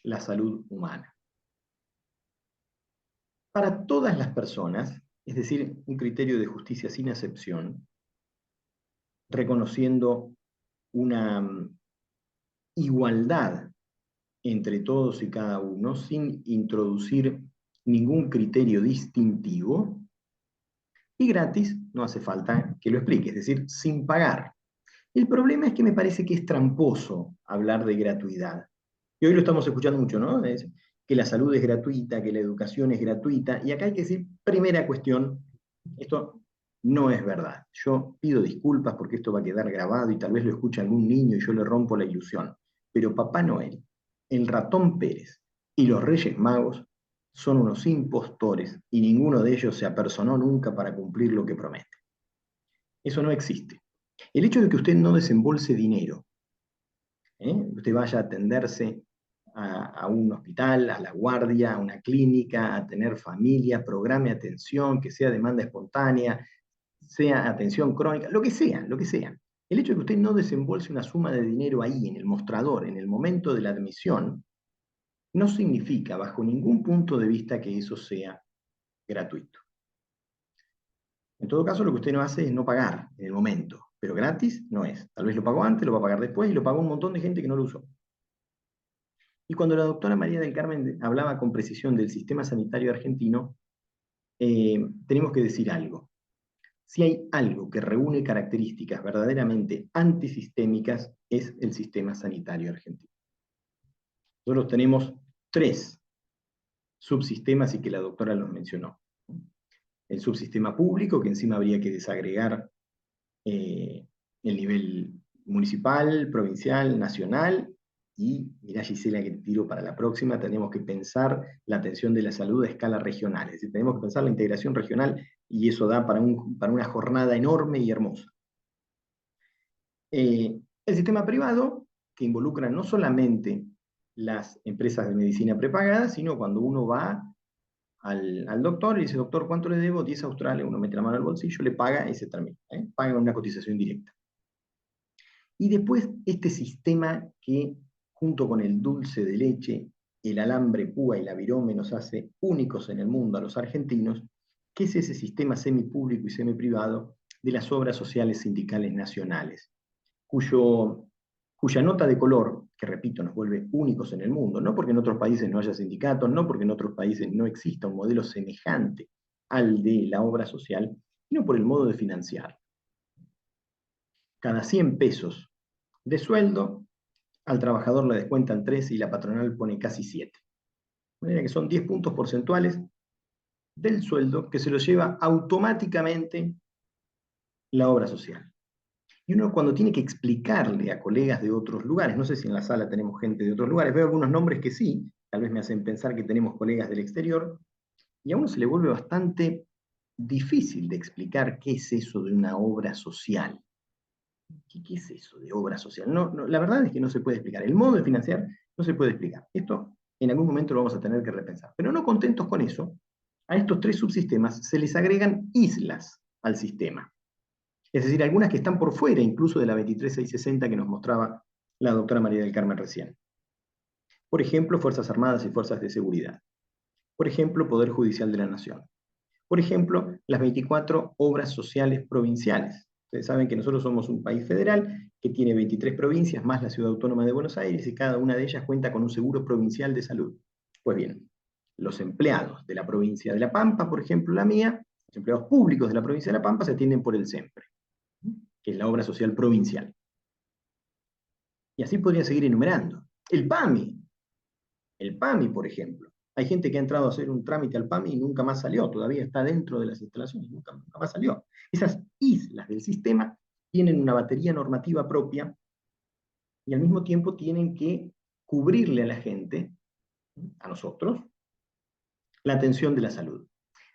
la salud humana. Para todas las personas, es decir, un criterio de justicia sin acepción, reconociendo una igualdad entre todos y cada uno, sin introducir ningún criterio distintivo, y gratis no hace falta que lo explique, es decir, sin pagar. El problema es que me parece que es tramposo hablar de gratuidad. Y hoy lo estamos escuchando mucho, ¿no? Es que la salud es gratuita, que la educación es gratuita, y acá hay que decir, primera cuestión, esto no es verdad. Yo pido disculpas porque esto va a quedar grabado y tal vez lo escuche algún niño y yo le rompo la ilusión. Pero Papá Noel, el ratón Pérez y los Reyes Magos son unos impostores y ninguno de ellos se apersonó nunca para cumplir lo que promete. Eso no existe. El hecho de que usted no desembolse dinero, usted vaya a atenderse a un hospital, a la guardia, a una clínica, a tener familia, programe atención, que sea demanda espontánea, sea atención crónica, lo que sea, lo que sea. El hecho de que usted no desembolse una suma de dinero ahí, en el mostrador, en el momento de la admisión, no significa, bajo ningún punto de vista, que eso sea gratuito. En todo caso, lo que usted no hace es no pagar en el momento, pero gratis no es. Tal vez lo pagó antes, lo va a pagar después y lo pagó un montón de gente que no lo usó. Y cuando la doctora María del Carmen hablaba con precisión del sistema sanitario argentino, tenemos que decir algo. Si hay algo que reúne características verdaderamente antisistémicas, es el sistema sanitario argentino. Nosotros tenemos 3 subsistemas y que la doctora los mencionó. El subsistema público, que encima habría que desagregar el nivel municipal, provincial, nacional, y mirá Gisela que te tiro para la próxima, tenemos que pensar la atención de la salud a escala regional, es decir, tenemos que pensar la integración regional y eso da para una jornada enorme y hermosa. El sistema privado, que involucra no solamente las empresas de medicina prepagada, sino cuando uno va al doctor y dice, doctor, ¿cuánto le debo? 10 australes, uno mete la mano al bolsillo, le paga y se termina. Paga una cotización directa. Y después este sistema que, junto con el dulce de leche, el alambre púa y la virome, nos hace únicos en el mundo a los argentinos, que es ese sistema semipúblico y semiprivado de las obras sociales sindicales nacionales, cuya nota de color, que repito, nos vuelve únicos en el mundo, no porque en otros países no haya sindicatos, no porque en otros países no exista un modelo semejante al de la obra social, sino por el modo de financiar. Cada 100 pesos de sueldo, al trabajador le descuentan 3 y la patronal pone casi 7. De manera que son 10 puntos porcentuales del sueldo que se lo lleva automáticamente la obra social. Y uno cuando tiene que explicarle a colegas de otros lugares, no sé si en la sala tenemos gente de otros lugares, veo algunos nombres que sí, tal vez me hacen pensar que tenemos colegas del exterior, y a uno se le vuelve bastante difícil de explicar qué es eso de una obra social. ¿Qué es eso de obra social? La verdad es que no se puede explicar. El modo de financiar no se puede explicar. Esto en algún momento lo vamos a tener que repensar. Pero no contentos con eso, a estos 3 subsistemas se les agregan islas al sistema. Es decir, algunas que están por fuera incluso de la 23660 que nos mostraba la doctora María del Carmen recién. Por ejemplo, Fuerzas Armadas y Fuerzas de Seguridad. Por ejemplo, Poder Judicial de la Nación. Por ejemplo, las 24 obras sociales provinciales. Ustedes saben que nosotros somos un país federal que tiene 23 provincias, más la Ciudad Autónoma de Buenos Aires, y cada una de ellas cuenta con un seguro provincial de salud. Pues bien, los empleados de la provincia de La Pampa, por ejemplo, la mía, los empleados públicos de la provincia de La Pampa se atienden por el SEMPRE, que es la obra social provincial. Y así podría seguir enumerando. El PAMI, por ejemplo. Hay gente que ha entrado a hacer un trámite al PAMI y nunca más salió, todavía está dentro de las instalaciones, nunca más salió. Esas islas del sistema tienen una batería normativa propia y al mismo tiempo tienen que cubrirle a la gente, a nosotros, la atención de la salud.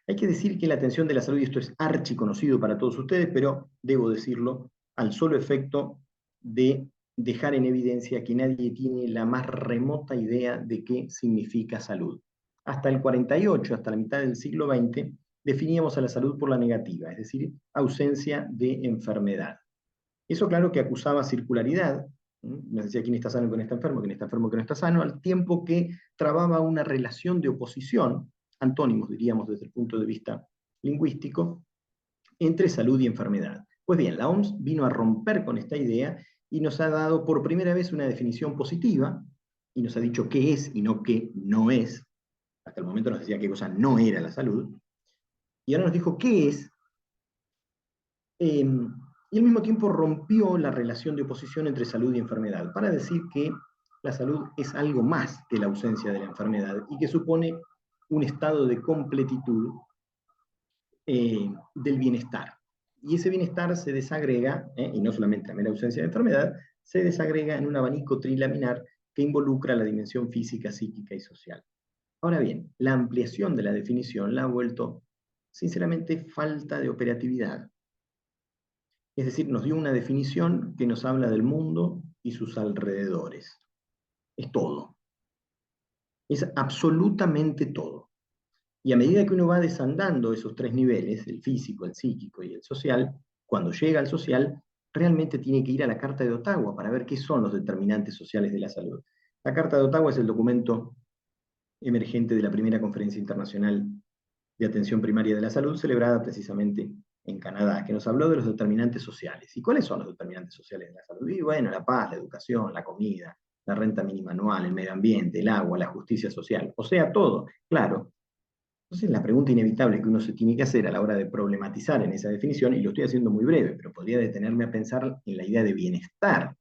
Hay que decir que la atención de la salud, y esto es archiconocido para todos ustedes, pero debo decirlo, al solo efecto de dejar en evidencia que nadie tiene la más remota idea de qué significa salud. Hasta el 48, hasta la mitad del siglo XX, definíamos a la salud por la negativa, es decir, ausencia de enfermedad. Eso claro que acusaba circularidad, nos decía quién está sano y quién está enfermo, quién está enfermo y quién no está sano, al tiempo que trababa una relación de oposición, antónimos diríamos desde el punto de vista lingüístico, entre salud y enfermedad. Pues bien, la OMS vino a romper con esta idea y nos ha dado por primera vez una definición positiva, y nos ha dicho qué es y no qué no es, Hasta el momento nos decía qué cosa no era la salud, y ahora nos dijo qué es, y al mismo tiempo rompió la relación de oposición entre salud y enfermedad, para decir que la salud es algo más que la ausencia de la enfermedad, y que supone un estado de completitud del bienestar. Y ese bienestar se desagrega, y no solamente la mera ausencia de enfermedad, se desagrega en un abanico trilaminar que involucra la dimensión física, psíquica y social. Ahora bien, la ampliación de la definición la ha vuelto, sinceramente, falta de operatividad. Es decir, nos dio una definición que nos habla del mundo y sus alrededores. Es todo. Es absolutamente todo. Y a medida que uno va desandando esos tres niveles, el físico, el psíquico y el social, cuando llega al social, realmente tiene que ir a la Carta de Ottawa para ver qué son los determinantes sociales de la salud. La Carta de Ottawa es el documento emergente de la primera Conferencia Internacional de Atención Primaria de la Salud, celebrada precisamente en Canadá, que nos habló de los determinantes sociales. ¿Y cuáles son los determinantes sociales de la salud? Y bueno, la paz, la educación, la comida, la renta mínima anual, el medio ambiente, el agua, la justicia social, o sea, todo, claro. Entonces la pregunta inevitable que uno se tiene que hacer a la hora de problematizar en esa definición, y lo estoy haciendo muy breve, pero podría detenerme a pensar en la idea de bienestar.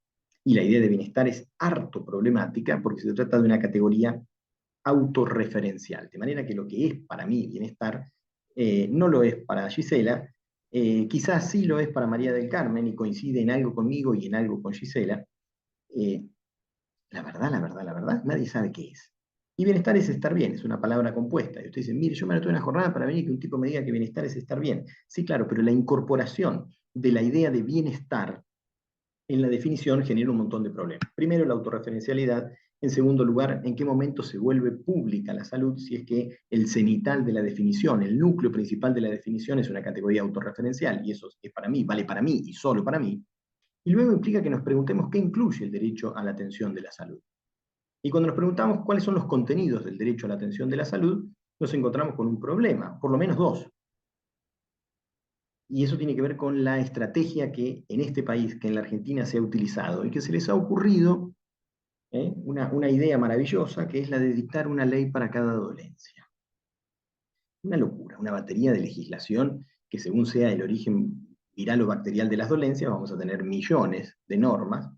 Y la idea de bienestar es harto problemática porque se trata de una categoría autorreferencial, de manera que lo que es para mí bienestar no lo es para Gisela, quizás sí lo es para María del Carmen y coincide en algo conmigo y en algo con Gisela. eh, la verdad, nadie sabe qué es. Y bienestar es estar bien, es una palabra compuesta. Y usted dice, mire, yo me anoté una jornada para venir y que un tipo me diga que bienestar es estar bien. Sí, claro, pero la incorporación de la idea de bienestar en la definición genera un montón de problemas. Primero, la autorreferencialidad. En segundo lugar, en qué momento se vuelve pública la salud si es que el cenital de la definición, el núcleo principal de la definición es una categoría autorreferencial, y eso es para mí, vale para mí y solo para mí. Y luego implica que nos preguntemos qué incluye el derecho a la atención de la salud. Y cuando nos preguntamos cuáles son los contenidos del derecho a la atención de la salud, nos encontramos con un problema, por lo menos dos. Y eso tiene que ver con la estrategia que en este país, que en la Argentina se ha utilizado y que se les ha ocurrido una idea maravillosa, que es la de dictar una ley para cada dolencia. Una locura, una batería de legislación que según sea el origen viral o bacterial de las dolencias, vamos a tener millones de normas,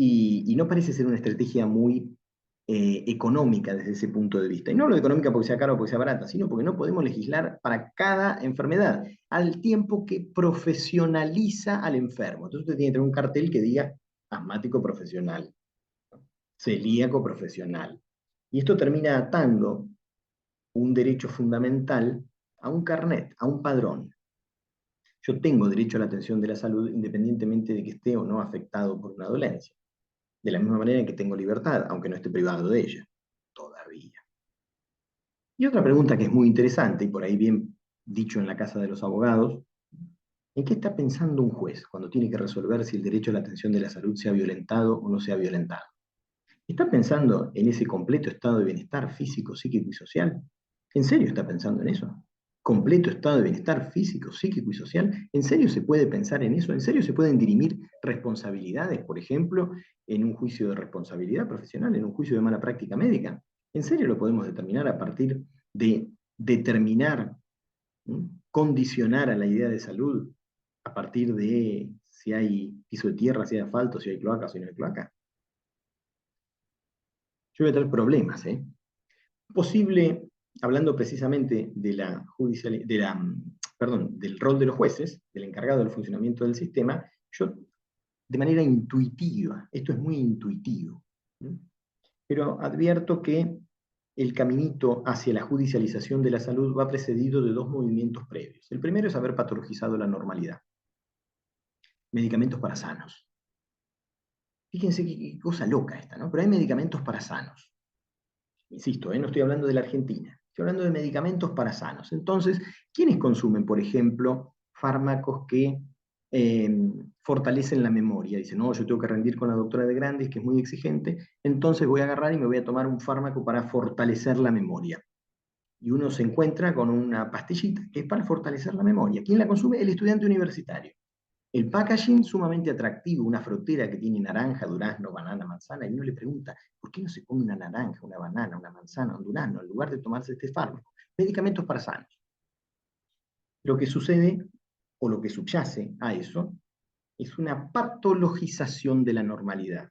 y no parece ser una estrategia muy económica desde ese punto de vista. Y no hablo de económica porque sea caro o porque sea barata, sino porque no podemos legislar para cada enfermedad, al tiempo que profesionaliza al enfermo. Entonces usted tiene que tener un cartel que diga asmático profesional, celíaco profesional. Y esto termina atando un derecho fundamental a un carnet, a un padrón. Yo tengo derecho a la atención de la salud independientemente de que esté o no afectado por una dolencia. De la misma manera en que tengo libertad, aunque no esté privado de ella, todavía. Y otra pregunta que es muy interesante, y por ahí bien dicho en la Casa de los Abogados, ¿en qué está pensando un juez cuando tiene que resolver si el derecho a la atención de la salud se ha violentado o no se ha violentado? ¿Está pensando en ese completo estado de bienestar físico, psíquico y social? ¿En serio está pensando en eso? ¿Completo estado de bienestar físico, psíquico y social? ¿En serio se puede pensar en eso? ¿En serio se pueden dirimir responsabilidades, por ejemplo, en un juicio de responsabilidad profesional, en un juicio de mala práctica médica? ¿En serio lo podemos determinar a partir de determinar, condicionar a la idea de salud a partir de si hay piso de tierra, si hay asfalto, si hay cloaca o si no hay cloaca? Yo voy a tener problemas, Posible, hablando precisamente de la del rol de los jueces, del encargado del funcionamiento del sistema, yo de manera intuitiva, esto es muy intuitivo, pero advierto que el caminito hacia la judicialización de la salud va precedido de dos movimientos previos. El primero es haber patologizado la normalidad. Medicamentos para sanos. Fíjense qué cosa loca esta, ¿no? Pero hay medicamentos para sanos. Insisto, no estoy hablando de la Argentina, estoy hablando de medicamentos para sanos. Entonces, ¿quiénes consumen, por ejemplo, fármacos que fortalecen la memoria? Dicen, no, yo tengo que rendir con la doctora de Grandis, que es muy exigente, entonces voy a agarrar y me voy a tomar un fármaco para fortalecer la memoria. Y uno se encuentra con una pastillita que es para fortalecer la memoria. ¿Quién la consume? El estudiante universitario. El packaging sumamente atractivo, una frutera que tiene naranja, durazno, banana, manzana, y uno le pregunta, ¿por qué no se come una naranja, una banana, una manzana, un durazno, en lugar de tomarse este fármaco? Medicamentos para sanos. Lo que sucede, o lo que subyace a eso, es una patologización de la normalidad.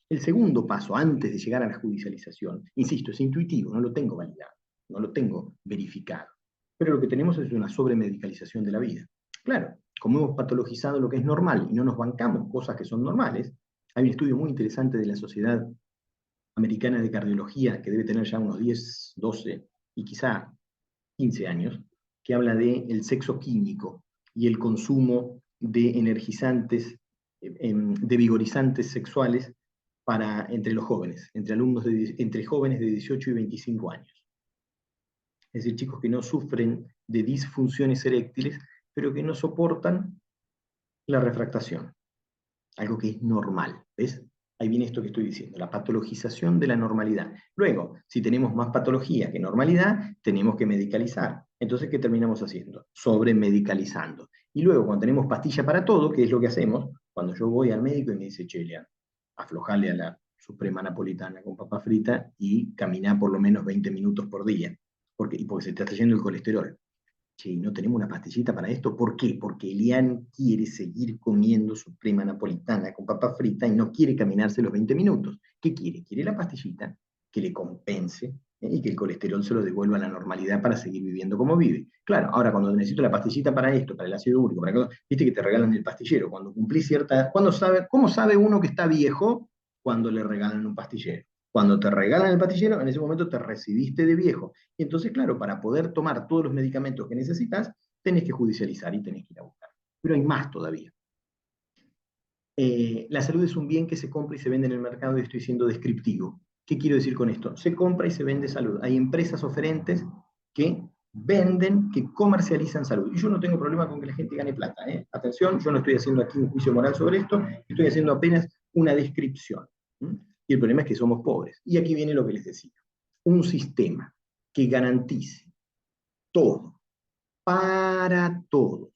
El segundo paso, antes de llegar a la judicialización, insisto, es intuitivo, no lo tengo validado, no lo tengo verificado. Pero lo que tenemos es una sobremedicalización de la vida. Claro, como hemos patologizado lo que es normal y no nos bancamos cosas que son normales, hay un estudio muy interesante de la Sociedad Americana de Cardiología, que debe tener ya unos 10, 12 y quizá 15 años, que habla de el sexo químico y el consumo de energizantes, de vigorizantes sexuales entre los jóvenes, entre jóvenes de 18 y 25 años. Es decir, chicos que no sufren de disfunciones eréctiles, pero que no soportan la refractación, algo que es normal, ¿ves? Ahí viene esto que estoy diciendo, la patologización de la normalidad. Luego, si tenemos más patología que normalidad, tenemos que medicalizar. Entonces, ¿qué terminamos haciendo? Sobremedicalizando. Y luego, cuando tenemos pastilla para todo, ¿qué es lo que hacemos? Cuando yo voy al médico y me dice, Chelia, aflojale a la suprema napolitana con papa frita y caminá por lo menos 20 minutos por día, porque se te está yendo el colesterol. Che, no tenemos una pastillita para esto. ¿Por qué? Porque Elian quiere seguir comiendo suprema napolitana con papa frita y no quiere caminarse los 20 minutos. ¿Qué quiere? Quiere la pastillita que le compense, y que el colesterol se lo devuelva a la normalidad para seguir viviendo como vive. Claro, ahora cuando necesito la pastillita para esto, para el ácido úrico, viste que te regalan el pastillero. Cuando cumplís cierta... ¿Cómo sabe uno que está viejo? Cuando le regalan un pastillero. Cuando te regalan el pastillero, en ese momento te recibiste de viejo. Y entonces, claro, para poder tomar todos los medicamentos que necesitas, tenés que judicializar y tenés que ir a buscar. Pero hay más todavía. La salud es un bien que se compra y se vende en el mercado y estoy siendo descriptivo. ¿Qué quiero decir con esto? Se compra y se vende salud. Hay empresas oferentes que venden, que comercializan salud. Y yo no tengo problema con que la gente gane plata. Atención, yo no estoy haciendo aquí un juicio moral sobre esto, estoy haciendo apenas una descripción. Y el problema es que somos pobres. Y aquí viene lo que les decía. Un sistema que garantice todo, para todos,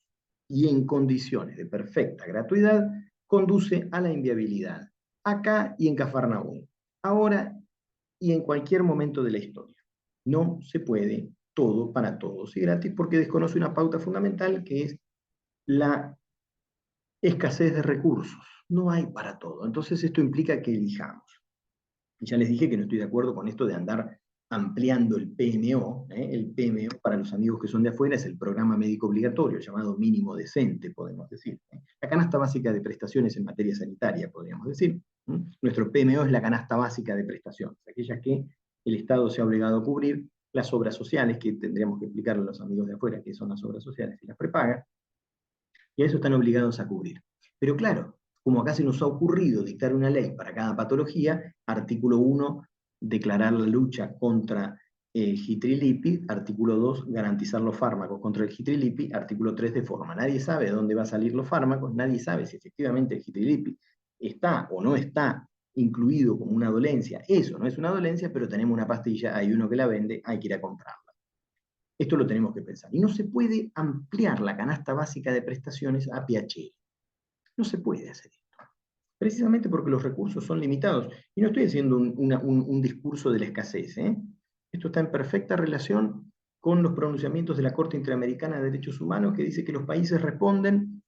y en condiciones de perfecta gratuidad, conduce a la inviabilidad, acá y en Cafarnaúm, ahora y en cualquier momento de la historia. No se puede todo para todos y gratis porque desconoce una pauta fundamental que es la escasez de recursos. No hay para todo. Entonces esto implica que elijamos. Y ya les dije que no estoy de acuerdo con esto de andar ampliando el PMO. El PMO, para los amigos que son de afuera, es el programa médico obligatorio, llamado mínimo decente, podemos decir. La canasta básica de prestaciones en materia sanitaria, podríamos decir. Nuestro PMO es la canasta básica de prestaciones, aquellas que el Estado se ha obligado a cubrir, las obras sociales, que tendríamos que explicarle a los amigos de afuera qué son las obras sociales y las prepaga, y a eso están obligados a cubrir. Pero claro, como acá se nos ha ocurrido dictar una ley para cada patología, artículo 1, declarar la lucha contra el Hitrilipi, artículo 2, garantizar los fármacos contra el Hitrilipi, artículo 3, de forma. Nadie sabe de dónde van a salir los fármacos, nadie sabe si efectivamente el Hitrilipi está o no está incluido como una dolencia. Eso no es una dolencia, pero tenemos una pastilla, hay uno que la vende, hay que ir a comprarla. Esto lo tenemos que pensar. Y no se puede ampliar la canasta básica de prestaciones a piacere. No se puede hacer esto. Precisamente porque los recursos son limitados. Y no estoy haciendo un discurso de la escasez. Esto está en perfecta relación con los pronunciamientos de la Corte Interamericana de Derechos Humanos, que dice que los países responden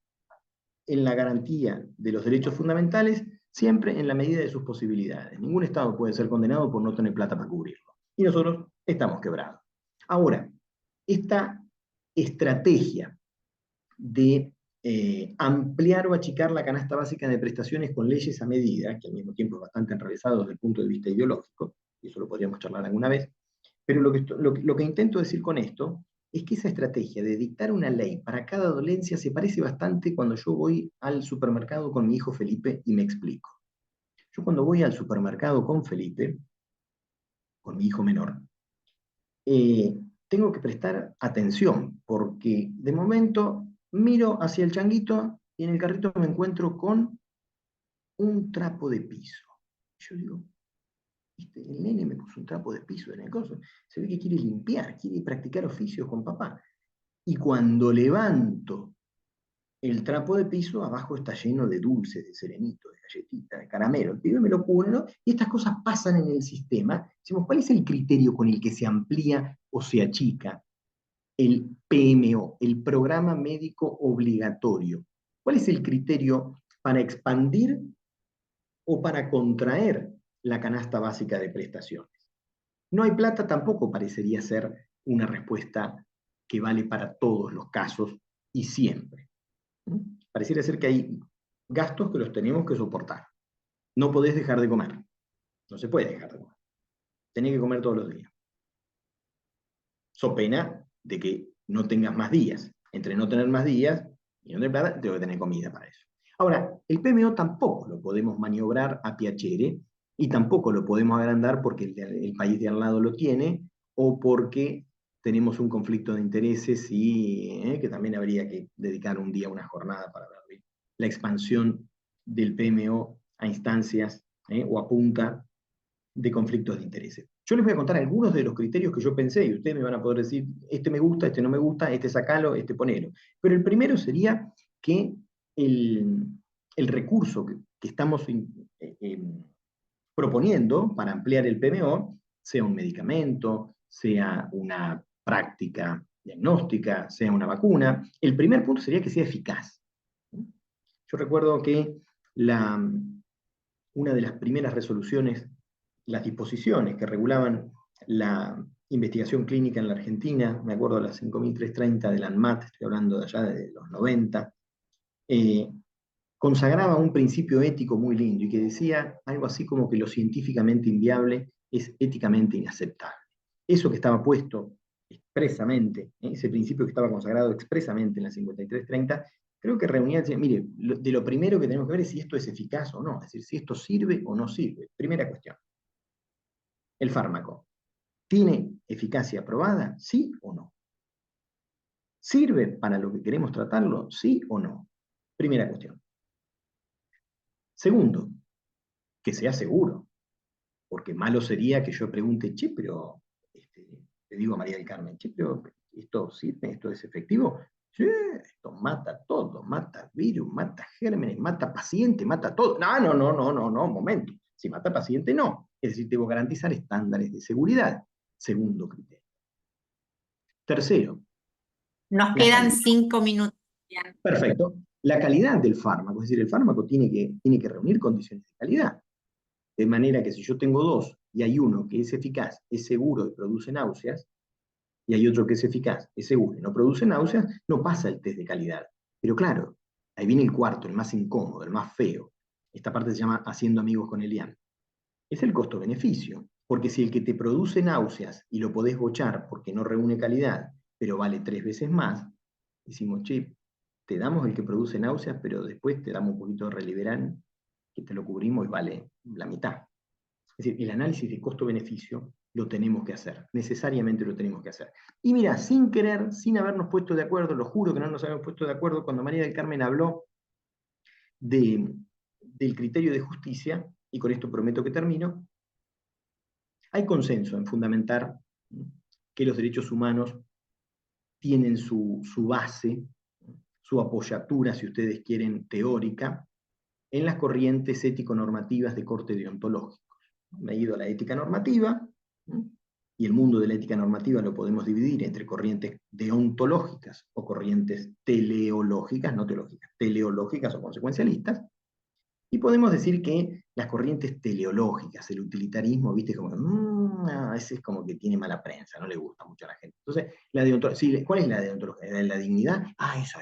en la garantía de los derechos fundamentales siempre en la medida de sus posibilidades. Ningún Estado puede ser condenado por no tener plata para cubrirlo. Y nosotros estamos quebrados. Ahora, esta estrategia de ampliar o achicar la canasta básica de prestaciones con leyes a medida, que al mismo tiempo es bastante enrevesado desde el punto de vista ideológico, y eso lo podríamos charlar alguna vez, pero lo que intento decir con esto es que esa estrategia de dictar una ley para cada dolencia se parece bastante cuando yo voy al supermercado con mi hijo Felipe y me explico. Yo cuando voy al supermercado con Felipe, con mi hijo menor, tengo que prestar atención, porque de momento miro hacia el changuito y en el carrito me encuentro con un trapo de piso. Yo digo, el nene me puso un trapo de piso en el coso, se ve que quiere limpiar, quiere practicar oficios con papá. Y cuando levanto el trapo de piso abajo está lleno de dulces, de serenitos, de galletitas, de caramelo. El pibe me lo pone, ¿no? Y estas cosas pasan en el sistema. Decimos, ¿cuál es el criterio con el que se amplía o se achica el PMO, el Programa Médico Obligatorio? ¿Cuál es el criterio para expandir o para contraer la canasta básica de prestaciones? No hay plata tampoco parecería ser una respuesta que vale para todos los casos y siempre. Pareciera ser que hay gastos que los tenemos que soportar. No podés dejar de comer. No se puede dejar de comer. Tenés que comer todos los días. So pena de que no tengas más días. Entre no tener más días y no tener plata, tengo que tener comida para eso. Ahora, el PMO tampoco lo podemos maniobrar a piacere y tampoco lo podemos agrandar porque el país de al lado lo tiene o porque tenemos un conflicto de intereses y que también habría que dedicar un día, una jornada para ver la expansión del PMO a instancias o a punta de conflictos de intereses. Yo les voy a contar algunos de los criterios que yo pensé y ustedes me van a poder decir, este me gusta, este no me gusta, este sacalo, este ponelo. Pero el primero sería que el recurso que estamos proponiendo para ampliar el PMO sea un medicamento, sea una práctica diagnóstica, sea una vacuna. El primer punto sería que sea eficaz. Yo recuerdo que una de las primeras resoluciones, las disposiciones que regulaban la investigación clínica en la Argentina, me acuerdo de las 5330 de la ANMAT, estoy hablando de allá de los 90, consagraba un principio ético muy lindo y que decía algo así como que lo científicamente inviable es éticamente inaceptable. Eso que estaba puesto expresamente, ese principio que estaba consagrado expresamente en la 5330, creo que reunía, decía, mire, de lo primero que tenemos que ver es si esto es eficaz o no, es decir, si esto sirve o no sirve. Primera cuestión. El fármaco, ¿tiene eficacia probada? ¿Sí o no? ¿Sirve para lo que queremos tratarlo? ¿Sí o no? Primera cuestión. Segundo, que sea seguro, porque malo sería que yo pregunte, che, pero, le digo a María del Carmen, che, pero ¿esto sirve? ¿Esto es efectivo? Sí, esto mata todo, mata virus, mata gérmenes, mata paciente, mata todo. No, momento. Si mata paciente, no. Es decir, debo garantizar estándares de seguridad. Segundo criterio. Tercero, Nos la quedan calidad. 5 minutos. Bien. Perfecto. La calidad del fármaco, es decir, el fármaco tiene que reunir condiciones de calidad. De manera que si yo tengo dos y hay uno que es eficaz, es seguro y produce náuseas, y hay otro que es eficaz, es seguro y no produce náuseas, no pasa el test de calidad. Pero claro, ahí viene el cuarto, el más incómodo, el más feo. Esta parte se llama haciendo amigos con Elian. Es el costo-beneficio. Porque si el que te produce náuseas y lo podés bochar porque no reúne calidad, pero vale 3 veces más, decimos, che, te damos el que produce náuseas, pero después te damos un poquito de Reliberan, que te lo cubrimos y vale la mitad. Es decir, el análisis de costo-beneficio lo tenemos que hacer, necesariamente lo tenemos que hacer. Y mira, sin querer, sin habernos puesto de acuerdo, lo juro que no nos habíamos puesto de acuerdo, cuando María del Carmen habló del criterio de justicia, y con esto prometo que termino, hay consenso en fundamentar que los derechos humanos tienen su base, su apoyatura, si ustedes quieren, teórica, en las corrientes ético-normativas de corte deontológico. Me he ido a la ética normativa, y el mundo de la ética normativa lo podemos dividir entre corrientes deontológicas o corrientes teleológicas, no teológicas, teleológicas o consecuencialistas, y podemos decir que las corrientes teleológicas, el utilitarismo, viste, como a veces es como que tiene mala prensa, no le gusta mucho a la gente. Entonces, la deontología, sí, ¿cuál es la deontología? ¿La dignidad? Ah, esa.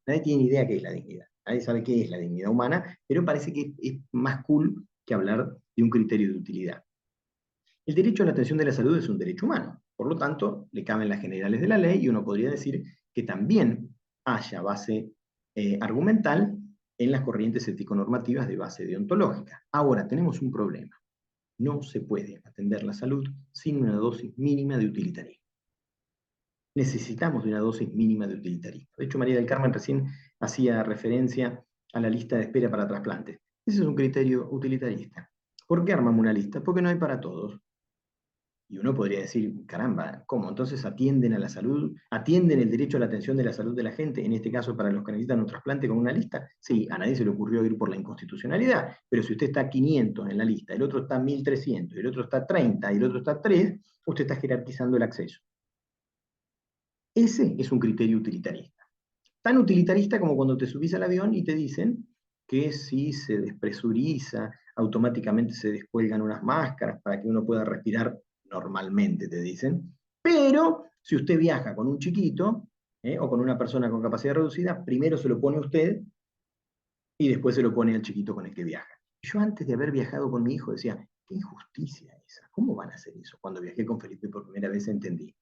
Nadie tiene idea qué es la dignidad. Nadie sabe qué es la dignidad humana, pero parece que es más cool que hablar de un criterio de utilidad. El derecho a la atención de la salud es un derecho humano, por lo tanto, le caben las generales de la ley y uno podría decir que también haya base argumental en las corrientes ético-normativas de base deontológica. Ahora, tenemos un problema. No se puede atender la salud sin una dosis mínima de utilitarismo. Necesitamos de una dosis mínima de utilitarismo. De hecho, María del Carmen recién hacía referencia a la lista de espera para trasplantes. Ese es un criterio utilitarista. ¿Por qué armamos una lista? Porque no hay para todos. Y uno podría decir, caramba, ¿cómo? Entonces atienden a la salud, atienden el derecho a la atención de la salud de la gente, en este caso para los que necesitan un trasplante con una lista. Sí, a nadie se le ocurrió ir por la inconstitucionalidad, pero si usted está 500 en la lista, el otro está 1300, el otro está 30 y el otro está 3, usted está jerarquizando el acceso. Ese es un criterio utilitarista. Tan utilitarista como cuando te subís al avión y te dicen que si se despresuriza, automáticamente se descuelgan unas máscaras para que uno pueda respirar normalmente, te dicen. Pero si usted viaja con un chiquito o con una persona con capacidad reducida, primero se lo pone usted y después se lo pone al chiquito con el que viaja. Yo antes de haber viajado con mi hijo decía, qué injusticia esa, ¿cómo van a hacer eso? Cuando viajé con Felipe por primera vez entendí.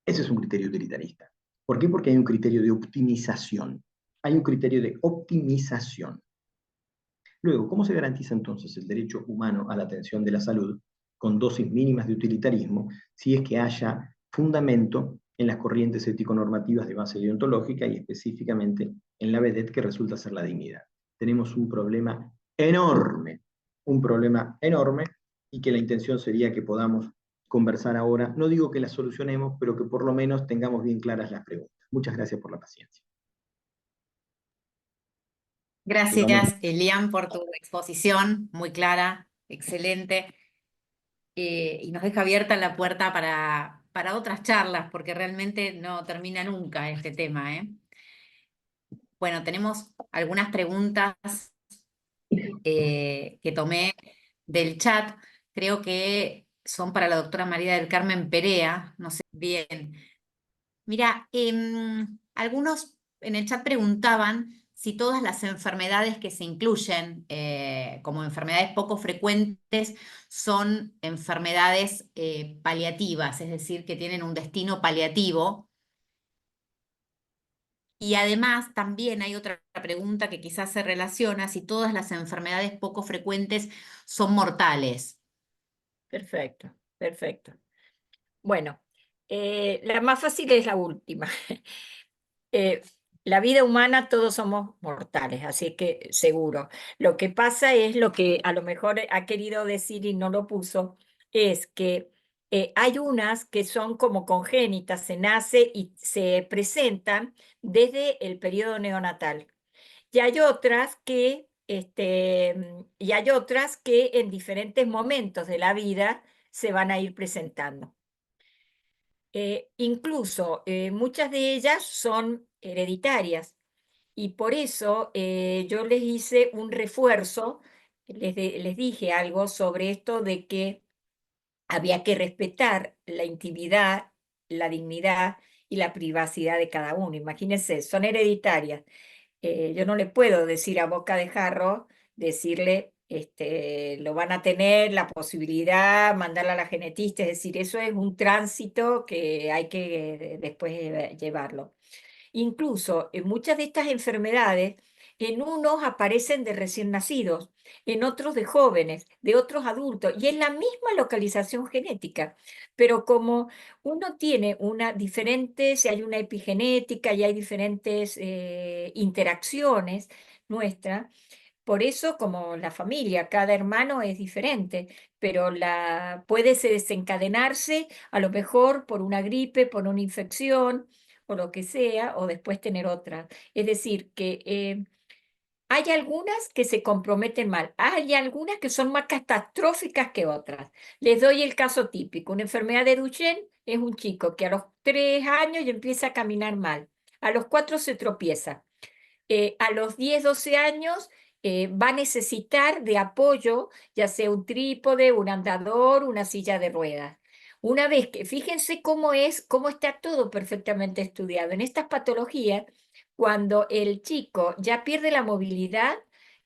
Ese es un criterio utilitarista. ¿Por qué? Porque hay un criterio de optimización. Hay un criterio de optimización. Luego, ¿cómo se garantiza entonces el derecho humano a la atención de la salud con dosis mínimas de utilitarismo si es que haya fundamento en las corrientes ético-normativas de base deontológica y específicamente en la vedette que resulta ser la dignidad? Tenemos un problema enorme y que la intención sería que podamos conversar ahora. No digo que la solucionemos, pero que por lo menos tengamos bien claras las preguntas. Muchas gracias por la paciencia. Gracias, Elian, por tu exposición, muy clara, excelente, y nos deja abierta la puerta para otras charlas, porque realmente no termina nunca este tema, ¿eh? Bueno, tenemos algunas preguntas que tomé del chat, creo que son para la doctora María del Carmen Perea, no sé bien. Mira, algunos en el chat preguntaban si todas las enfermedades que se incluyen como enfermedades poco frecuentes son enfermedades paliativas, es decir, que tienen un destino paliativo. Y además también hay otra pregunta que quizás se relaciona, si todas las enfermedades poco frecuentes son mortales. Perfecto, perfecto. Bueno, la más fácil es la última. La vida humana, todos somos mortales, así que seguro. Lo que pasa es lo que a lo mejor ha querido decir y no lo puso, es que hay unas que son como congénitas, se nace y se presentan desde el periodo neonatal. Y hay otras que, y hay otras que en diferentes momentos de la vida se van a ir presentando. Incluso muchas de ellas son hereditarias y por eso yo les hice un refuerzo, les dije algo sobre esto de que había que respetar la intimidad, la dignidad y la privacidad de cada uno. Imagínense, son hereditarias. Yo no le puedo decir a boca de jarro, decirle, lo van a tener, la posibilidad, mandarla a la genetista, es decir, eso es un tránsito que hay que después llevarlo. Incluso en muchas de estas enfermedades, en unos aparecen de recién nacidos, en otros de jóvenes, de otros adultos, y es la misma localización genética, pero como uno tiene una diferente, si hay una epigenética y hay diferentes interacciones nuestras, por eso, como la familia, cada hermano es diferente, pero puede desencadenarse a lo mejor por una gripe, por una infección o lo que sea, o después tener otra. Es decir, que hay algunas que se comprometen mal, hay algunas que son más catastróficas que otras. Les doy el caso típico. Una enfermedad de Duchenne es un chico que a los 3 años ya empieza a caminar mal, a los 4 se tropieza. A los 10, 12 años va a necesitar de apoyo, ya sea un trípode, un andador, una silla de ruedas. Una vez que, fíjense cómo está todo perfectamente estudiado. En estas patologías, cuando el chico ya pierde la movilidad,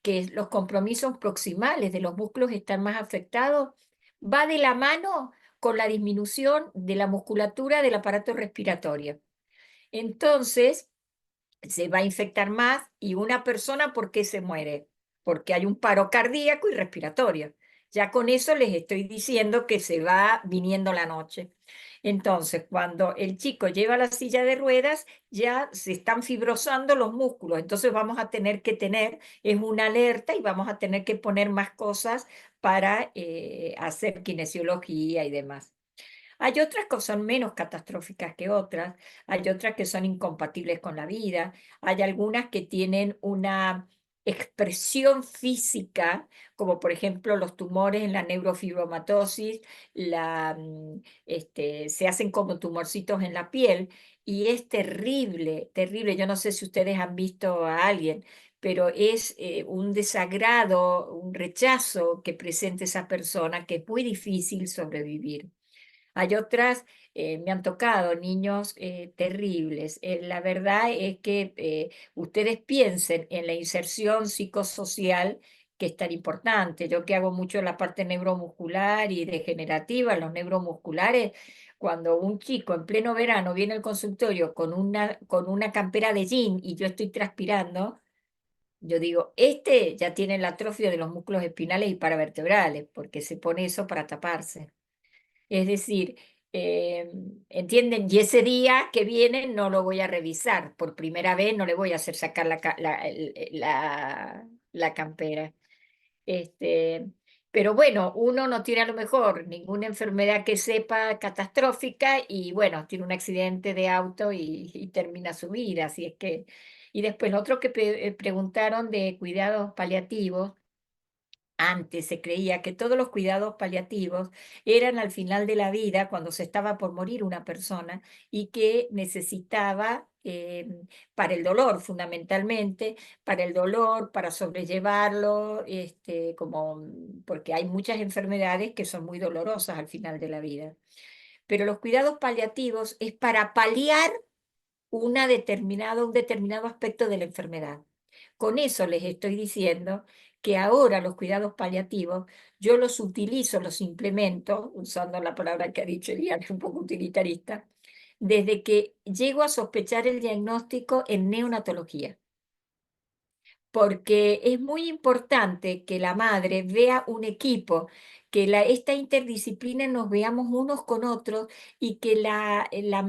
que los compromisos proximales de los músculos están más afectados, va de la mano con la disminución de la musculatura del aparato respiratorio. Entonces, se va a infectar más y una persona, ¿por qué se muere? Porque hay un paro cardíaco y respiratorio. Ya con eso les estoy diciendo que se va viniendo la noche. Entonces, cuando el chico lleva la silla de ruedas, ya se están fibrosando los músculos. Entonces vamos a tener que tener, es una alerta y vamos a tener que poner más cosas para hacer kinesiología y demás. Hay otras que son menos catastróficas que otras, hay otras que son incompatibles con la vida, hay algunas que tienen una expresión física, como por ejemplo los tumores en la neurofibromatosis, se hacen como tumorcitos en la piel y es terrible, terrible. Yo no sé si ustedes han visto a alguien, pero es un desagrado, un rechazo que presenta esa persona que es muy difícil sobrevivir. Hay otras, me han tocado niños terribles. La verdad es que ustedes piensen en la inserción psicosocial que es tan importante. Yo que hago mucho la parte neuromuscular y degenerativa, los neuromusculares, cuando un chico en pleno verano viene al consultorio con una campera de jean y yo estoy transpirando, yo digo, este ya tiene la atrofia de los músculos espinales y paravertebrales, porque se pone eso para taparse. Es decir, ¿entienden? Y ese día que viene no lo voy a revisar. Por primera vez no le voy a hacer sacar la campera. Este, pero bueno, uno no tiene a lo mejor ninguna enfermedad que sepa catastrófica y bueno, tiene un accidente de auto y termina su vida. Así es que, y después lo otro que preguntaron de cuidados paliativos. Antes se creía que todos los cuidados paliativos eran al final de la vida, cuando se estaba por morir una persona y que necesitaba, para el dolor fundamentalmente, para el dolor, para sobrellevarlo, porque hay muchas enfermedades que son muy dolorosas al final de la vida. Pero los cuidados paliativos es para paliar un determinado aspecto de la enfermedad. Con eso les estoy diciendo que ahora los cuidados paliativos yo los utilizo, los implemento, usando la palabra que ha dicho Eliana, un poco utilitarista, desde que llego a sospechar el diagnóstico en neonatología, porque es muy importante que la madre vea un equipo, que esta interdisciplina nos veamos unos con otros y que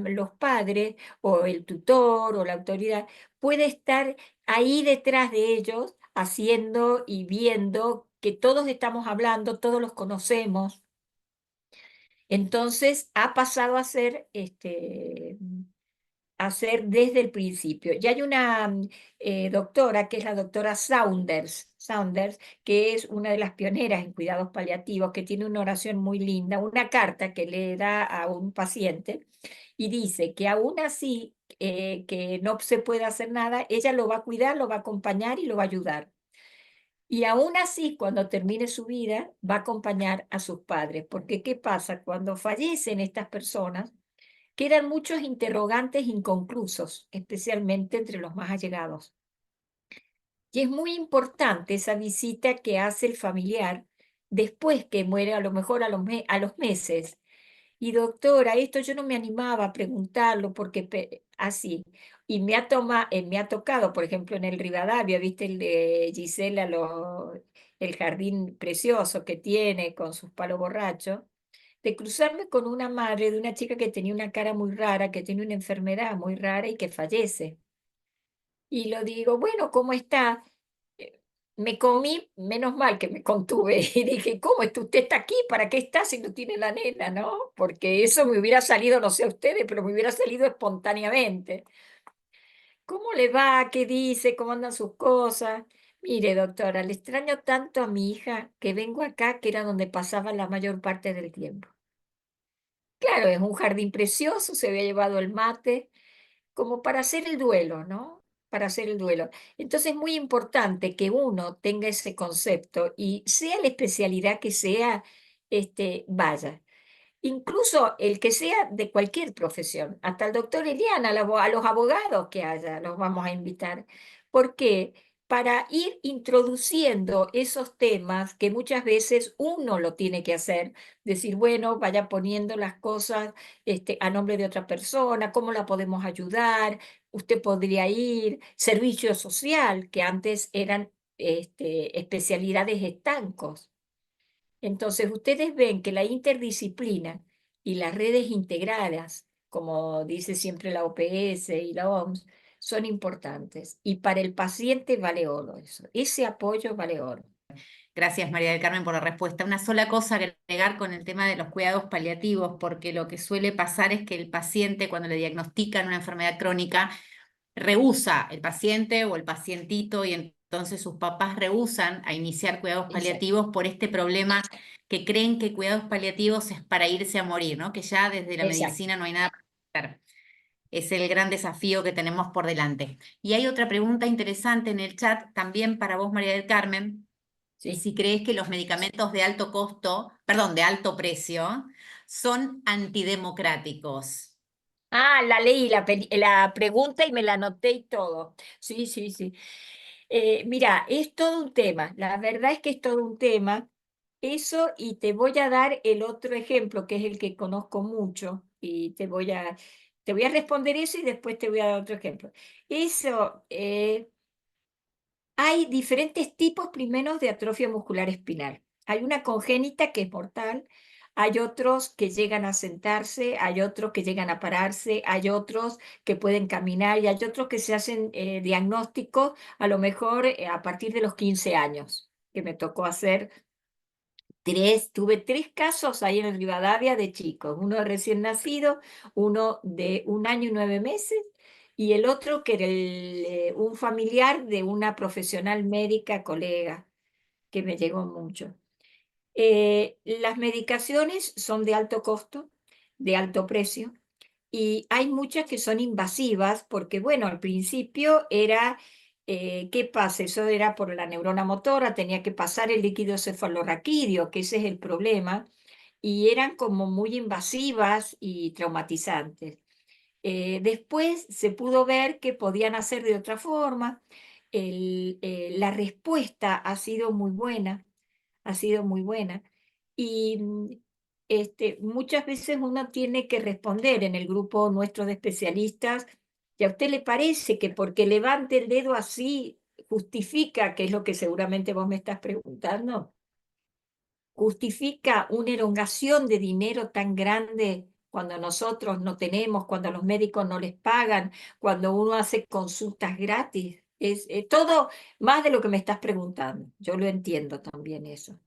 los padres o el tutor o la autoridad puede estar ahí detrás de ellos haciendo y viendo que todos estamos hablando, todos los conocemos. Entonces ha pasado a ser hacer desde el principio. Y hay una doctora, que es la doctora Saunders, que es una de las pioneras en cuidados paliativos, que tiene una oración muy linda, una carta que le da a un paciente y dice que aún así que no se puede hacer nada, ella lo va a cuidar, lo va a acompañar y lo va a ayudar. Y aún así, cuando termine su vida, va a acompañar a sus padres, porque ¿qué pasa? Cuando fallecen estas personas, quedan muchos interrogantes inconclusos, especialmente entre los más allegados. Y es muy importante esa visita que hace el familiar después que muere, a lo mejor a los meses. Y doctora, esto yo no me animaba a preguntarlo porque así. Y me ha tocado, por ejemplo, en el Rivadavia, viste el de Gisela, el jardín precioso que tiene con sus palos borrachos, de cruzarme con una madre de una chica que tenía una cara muy rara, que tiene una enfermedad muy rara y que fallece. Y lo digo, bueno, ¿cómo está? Eh, Me comí, menos mal que me contuve y dije, ¿cómo está? ¿Usted está aquí? ¿Para qué está si no tiene la nena, no? Porque eso me hubiera salido, no sé a ustedes, pero me hubiera salido espontáneamente. ¿Cómo le va? ¿Qué dice? ¿Cómo andan sus cosas? Mire, doctora, le extraño tanto a mi hija que vengo acá, que era donde pasaba la mayor parte del tiempo. Claro, es un jardín precioso, se había llevado el mate, como para hacer el duelo, ¿no? Para hacer el duelo. Entonces es muy importante que uno tenga ese concepto y sea la especialidad que sea, vaya. Incluso el que sea de cualquier profesión, hasta el doctor Eliana, a los abogados que haya, los vamos a invitar. ¿Por qué? Para ir introduciendo esos temas que muchas veces uno lo tiene que hacer, decir, bueno, vaya poniendo las cosas a nombre de otra persona, cómo la podemos ayudar, usted podría ir, servicio social, que antes eran especialidades estancos. Entonces, ustedes ven que la interdisciplina y las redes integradas, como dice siempre la OPS y la OMS, son importantes. Y para el paciente vale oro eso. Ese apoyo vale oro. Gracias, María del Carmen, por la respuesta. Una sola cosa que agregar con el tema de los cuidados paliativos, porque lo que suele pasar es que el paciente, cuando le diagnostican una enfermedad crónica, rehúsa el paciente o el pacientito y entonces sus papás rehusan a iniciar cuidados Exacto. paliativos por este problema que creen que cuidados paliativos es para irse a morir, ¿no? Que ya desde la Exacto. medicina no hay nada para hacer. Es el gran desafío que tenemos por delante. Y hay otra pregunta interesante en el chat también para vos, María del Carmen, y Sí. si crees que los medicamentos de alto costo, perdón, de alto precio, son antidemocráticos. Ah, la leí la pregunta y me la anoté y todo. Sí, sí, sí. Mira, es todo un tema. La verdad es que es todo un tema. Eso, y te voy a dar el otro ejemplo, que es el que conozco mucho, y te voy a responder eso y después te voy a dar otro ejemplo. Eso, hay diferentes tipos primero de atrofia muscular espinal. Hay una congénita que es mortal, hay otros que llegan a sentarse, hay otros que llegan a pararse, hay otros que pueden caminar y hay otros que se hacen diagnósticos a lo mejor a partir de los 15 años, que me tocó hacer tuve tres casos ahí en Rivadavia de chicos, uno de recién nacido, uno de 1 año y 9 meses y el otro que era un familiar de una profesional médica colega que me llegó mucho. Las medicaciones son de alto costo, de alto precio, y hay muchas que son invasivas porque, bueno, al principio era, ¿qué pasa? Eso era por la neurona motora, tenía que pasar el líquido cefalorraquídeo, que ese es el problema, y eran como muy invasivas y traumatizantes. Después se pudo ver que podían hacer de otra forma. La respuesta ha sido muy buena, ha sido muy buena. Y muchas veces uno tiene que responder en el grupo nuestro de especialistas, ¿y a usted le parece que porque levante el dedo así justifica, que es lo que seguramente vos me estás preguntando, justifica una erogación de dinero tan grande cuando nosotros no tenemos, cuando los médicos no les pagan, cuando uno hace consultas gratis? Es todo más de lo que me estás preguntando. Yo lo entiendo también eso.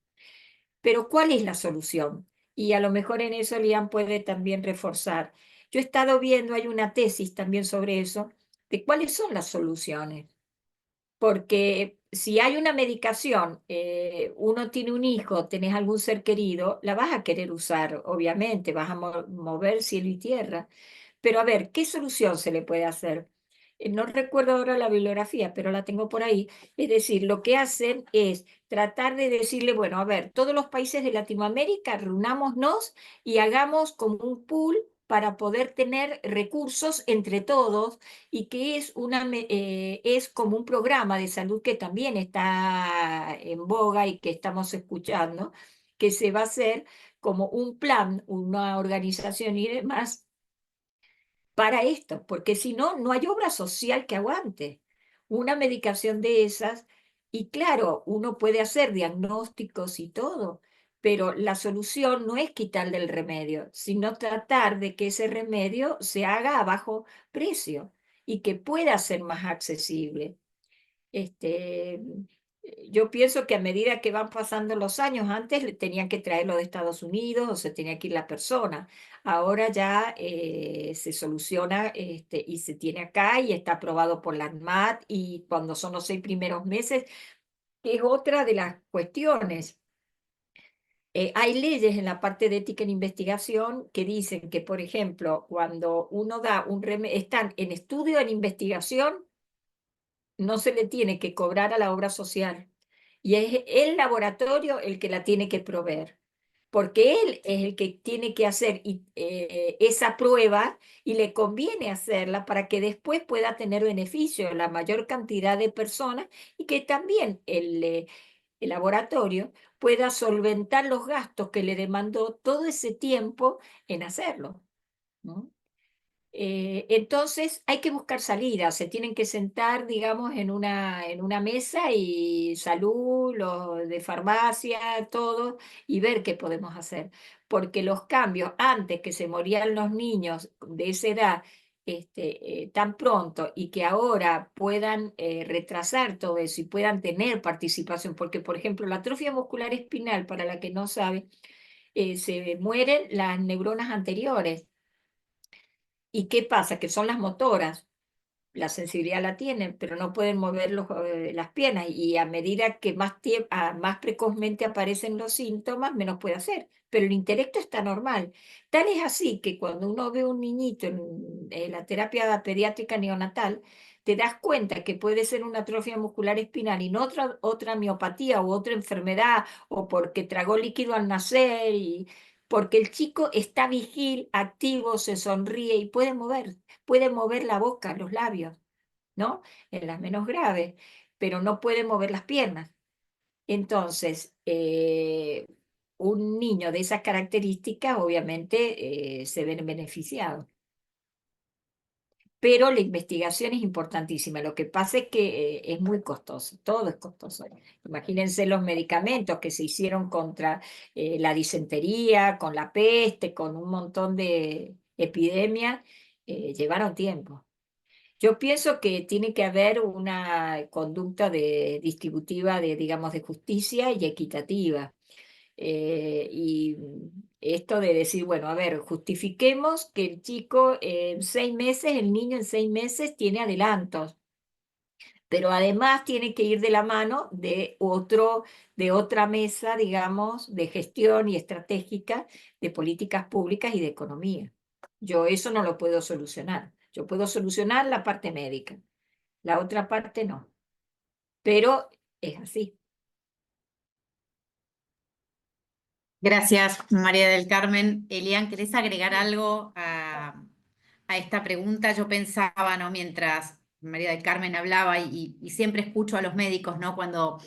Pero ¿cuál es la solución? Y a lo mejor en eso Lian puede también reforzar. Yo he estado viendo, hay una tesis también sobre eso, de cuáles son las soluciones. Porque si hay una medicación, uno tiene un hijo, tenés algún ser querido, la vas a querer usar, obviamente, vas a mover cielo y tierra. Pero a ver, ¿qué solución se le puede hacer? No recuerdo ahora la bibliografía, pero la tengo por ahí. Es decir, lo que hacen es tratar de decirle, bueno, a ver, todos los países de Latinoamérica, reunámonos y hagamos como un pool para poder tener recursos entre todos y que es como un programa de salud que también está en boga y que estamos escuchando, que se va a hacer como un plan, una organización y demás para esto, porque si no, no hay obra social que aguante una medicación de esas. Y claro, uno puede hacer diagnósticos y todo, pero la solución no es quitarle el remedio, sino tratar de que ese remedio se haga a bajo precio y que pueda ser más accesible. Este, yo pienso que a medida que van pasando los años, antes tenían que traerlo de Estados Unidos o se tenía que ir la persona. Ahora ya se soluciona y se tiene acá y está aprobado por la ANMAT y cuando son los 6 primeros meses, que es otra de las cuestiones. Hay leyes en la parte de ética en investigación que dicen que, por ejemplo, cuando uno da un remedio, están en estudio, en investigación, no se le tiene que cobrar a la obra social. Y es el laboratorio el que la tiene que proveer, porque él es el que tiene que hacer esa prueba y le conviene hacerla para que después pueda tener beneficio a la mayor cantidad de personas y que también el laboratorio pueda solventar los gastos que le demandó todo ese tiempo en hacerlo, ¿no? Entonces hay que buscar salidas, se tienen que sentar, digamos, en una mesa y salud, los de farmacia, todo, y ver qué podemos hacer. Porque los cambios, antes que se morían los niños de esa edad, tan pronto y que ahora puedan retrasar todo eso y puedan tener participación, porque por ejemplo la atrofia muscular espinal, para la que no sabe, se mueren las neuronas anteriores. ¿Y qué pasa? Que son las motoras. La sensibilidad la tienen, pero no pueden mover las piernas. Y a medida que más precozmente aparecen los síntomas, menos puede hacer. Pero el intelecto está normal. Tal es así que cuando uno ve un niñito en la terapia pediátrica neonatal, te das cuenta que puede ser una atrofia muscular espinal y no otra miopatía u otra enfermedad, o porque tragó líquido al nacer, y porque el chico está vigil, activo, se sonríe y puede mover la boca, los labios, ¿no? En las menos graves, pero no puede mover las piernas. Entonces, un niño de esas características obviamente se ven beneficiados. Pero la investigación es importantísima. Lo que pasa es que es muy costoso, todo es costoso. Imagínense los medicamentos que se hicieron contra la disentería, con la peste, con un montón de epidemias, llevaron tiempo. Yo pienso que tiene que haber una conducta distributiva de, digamos, de justicia y equitativa. Y esto de decir, bueno, a ver, justifiquemos que el chico en 6 meses, el niño en 6 meses tiene adelantos, pero además tiene que ir de la mano de otra mesa, digamos, de gestión y estratégica de políticas públicas y de economía. Yo eso no lo puedo solucionar. Yo puedo solucionar la parte médica, la otra parte no, pero es así. Gracias, María del Carmen. Elian, ¿querés agregar algo a esta pregunta? Yo pensaba, ¿no? Mientras María del Carmen hablaba y siempre escucho a los médicos, ¿no? Cuando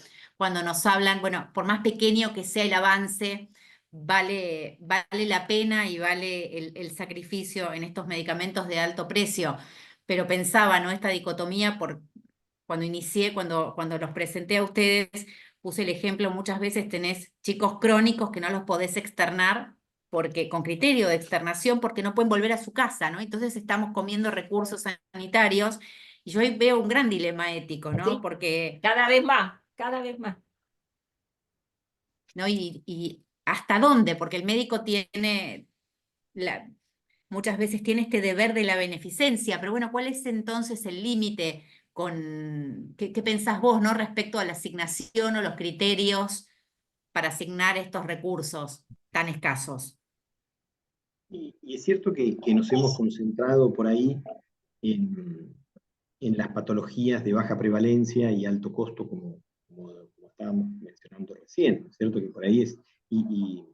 nos hablan, bueno, por más pequeño que sea el avance, vale la pena y vale el sacrificio en estos medicamentos de alto precio. Pero pensaba, ¿no? Esta dicotomía cuando inicié, cuando los presenté a ustedes puse el ejemplo, muchas veces tenés chicos crónicos que no los podés externar porque con criterio de externación porque no pueden volver a su casa, ¿no? Entonces estamos comiendo recursos sanitarios y yo ahí veo un gran dilema ético, ¿no? Sí, Porque, cada vez más, cada vez más. ¿no? Y ¿hasta dónde? Porque el médico tiene muchas veces tiene este deber de la beneficencia, pero bueno, ¿cuál es entonces el límite qué pensás vos, ¿no? Respecto a la asignación o los criterios para asignar estos recursos tan escasos? Y es cierto que nos hemos concentrado por ahí en, en las patologías de baja prevalencia y alto costo, como estábamos mencionando recién, ¿no es cierto? Que por ahí es, y,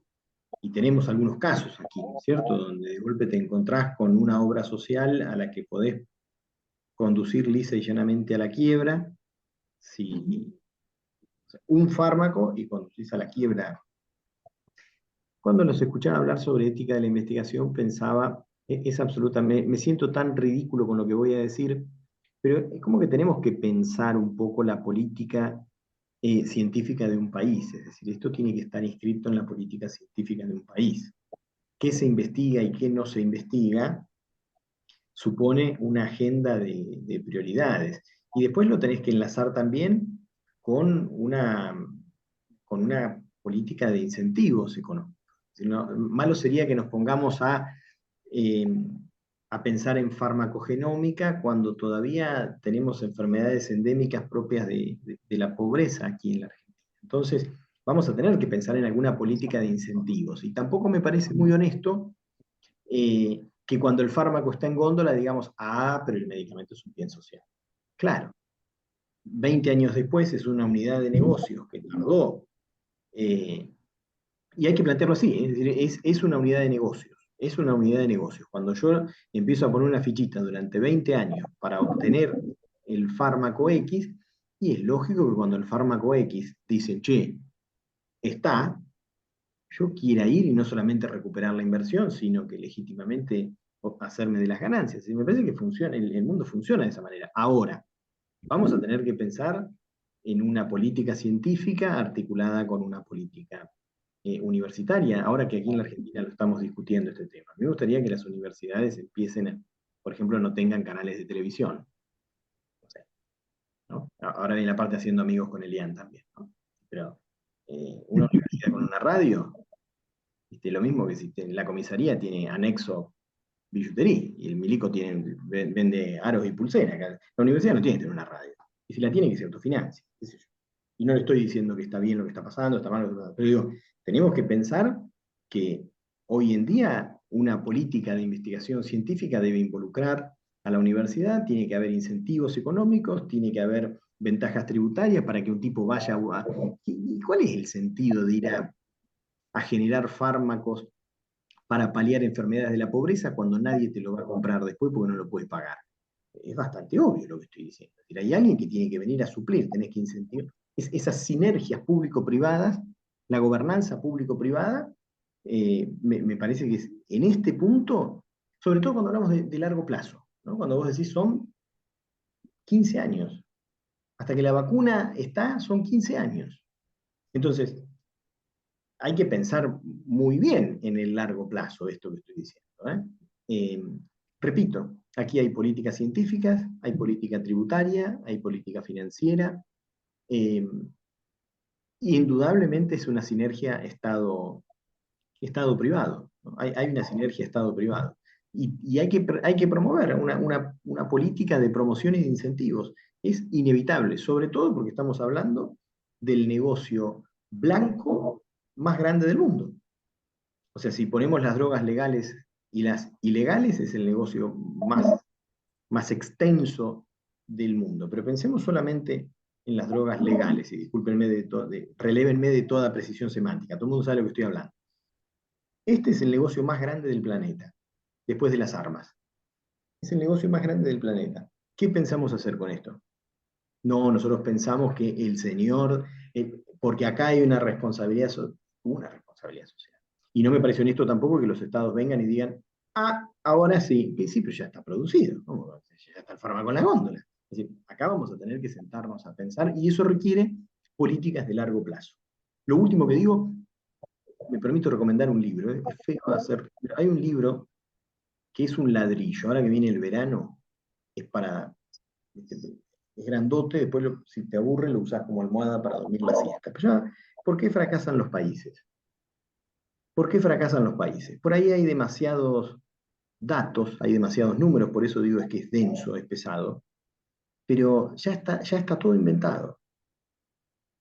y tenemos algunos casos aquí, ¿no es cierto? Donde de golpe te encontrás con una obra social a la que podés conducir lisa y llanamente a la quiebra, si, o sea, un fármaco y conducís a la quiebra. Cuando nos escuchaba hablar sobre ética de la investigación, pensaba, es absolutamente, me siento tan ridículo con lo que voy a decir, pero es como que tenemos que pensar un poco la política científica de un país, es decir, esto tiene que estar inscrito en la política científica de un país. ¿Qué se investiga y qué no se investiga? Supone una agenda de prioridades. Y después lo tenés que enlazar también con con una política de incentivos económicos. Malo sería que nos pongamos eh, a pensar en farmacogenómica cuando todavía tenemos enfermedades endémicas propias de la pobreza aquí en la Argentina. Entonces, vamos a tener que pensar en alguna política de incentivos. Y tampoco me parece muy honesto que cuando el fármaco está en góndola digamos, ah, pero el medicamento es un bien social. Claro, 20 años después es una unidad de negocios que tardó, y hay que plantearlo así, es decir, es una unidad de negocios, es una unidad de negocios. Cuando yo empiezo a poner una fichita durante 20 años para obtener el fármaco X, y es lógico que cuando el fármaco X dice, che, está, yo quiera ir y no solamente recuperar la inversión, sino que legítimamente hacerme de las ganancias. Y me parece que funciona, el mundo funciona de esa manera. Ahora, vamos a tener que pensar en una política científica articulada con una política universitaria, ahora que aquí en la Argentina lo estamos discutiendo este tema. Me gustaría que las universidades por ejemplo, no tengan canales de televisión. No sé, ¿no? Ahora viene la parte haciendo amigos con Elian también, ¿no? Pero una universidad con una radio, lo mismo que si la comisaría tiene anexo billutería y el milico vende aros y pulseras. La universidad no tiene que tener una radio. Y si la tiene, que se autofinancie. Qué sé yo. Y no le estoy diciendo que está bien lo que está pasando, está mal lo que está pasando, pero digo, tenemos que pensar que hoy en día una política de investigación científica debe involucrar a la universidad, tiene que haber incentivos económicos, tiene que haber ventajas tributarias para que un tipo vaya a... ¿Y cuál es el sentido de ir a generar fármacos para paliar enfermedades de la pobreza cuando nadie te lo va a comprar después porque no lo puedes pagar? Es bastante obvio lo que estoy diciendo. Es decir, hay alguien que tiene que venir a suplir, tenés que incentivar. Esas sinergias público-privadas, la gobernanza público-privada, me parece que en este punto, sobre todo cuando hablamos de largo plazo, ¿no? Cuando vos decís son 15 años, hasta que la vacuna está, son 15 años. Entonces, hay que pensar muy bien en el largo plazo esto que estoy diciendo, ¿eh? Repito, aquí hay políticas científicas, hay política tributaria, hay política financiera, eh, y indudablemente es una sinergia Estado-privado, ¿no? Hay una sinergia Estado-privado. Y hay que promover una política de promoción y de incentivos. Es inevitable, sobre todo porque estamos hablando del negocio blanco más grande del mundo. O sea, si ponemos las drogas legales y las ilegales, es el negocio más extenso del mundo. Pero pensemos solamente en las drogas legales, y discúlpenme relévenme de toda precisión semántica, todo el mundo sabe lo que estoy hablando. Este es el negocio más grande del planeta, después de las armas. Es el negocio más grande del planeta. ¿Qué pensamos hacer con esto? No, nosotros pensamos que el señor, porque acá hay una responsabilidad social. Y no me parece honesto tampoco que los estados vengan y digan, ahora sí, sí, pero ya está producido, ¿no? Ya está el fármaco en la góndola. Es decir, acá vamos a tener que sentarnos a pensar y eso requiere políticas de largo plazo. Lo último que digo, me permito recomendar un libro, es feo hacer, pero hay un libro que es un ladrillo, ahora que viene el verano, es para, es grandote, después si te aburre lo usas como almohada para dormir la siesta. Pero ya, ¿por qué fracasan los países? ¿Por qué fracasan los países? Por ahí hay demasiados datos, hay demasiados números, por eso digo es que es denso, es pesado, pero ya está todo inventado.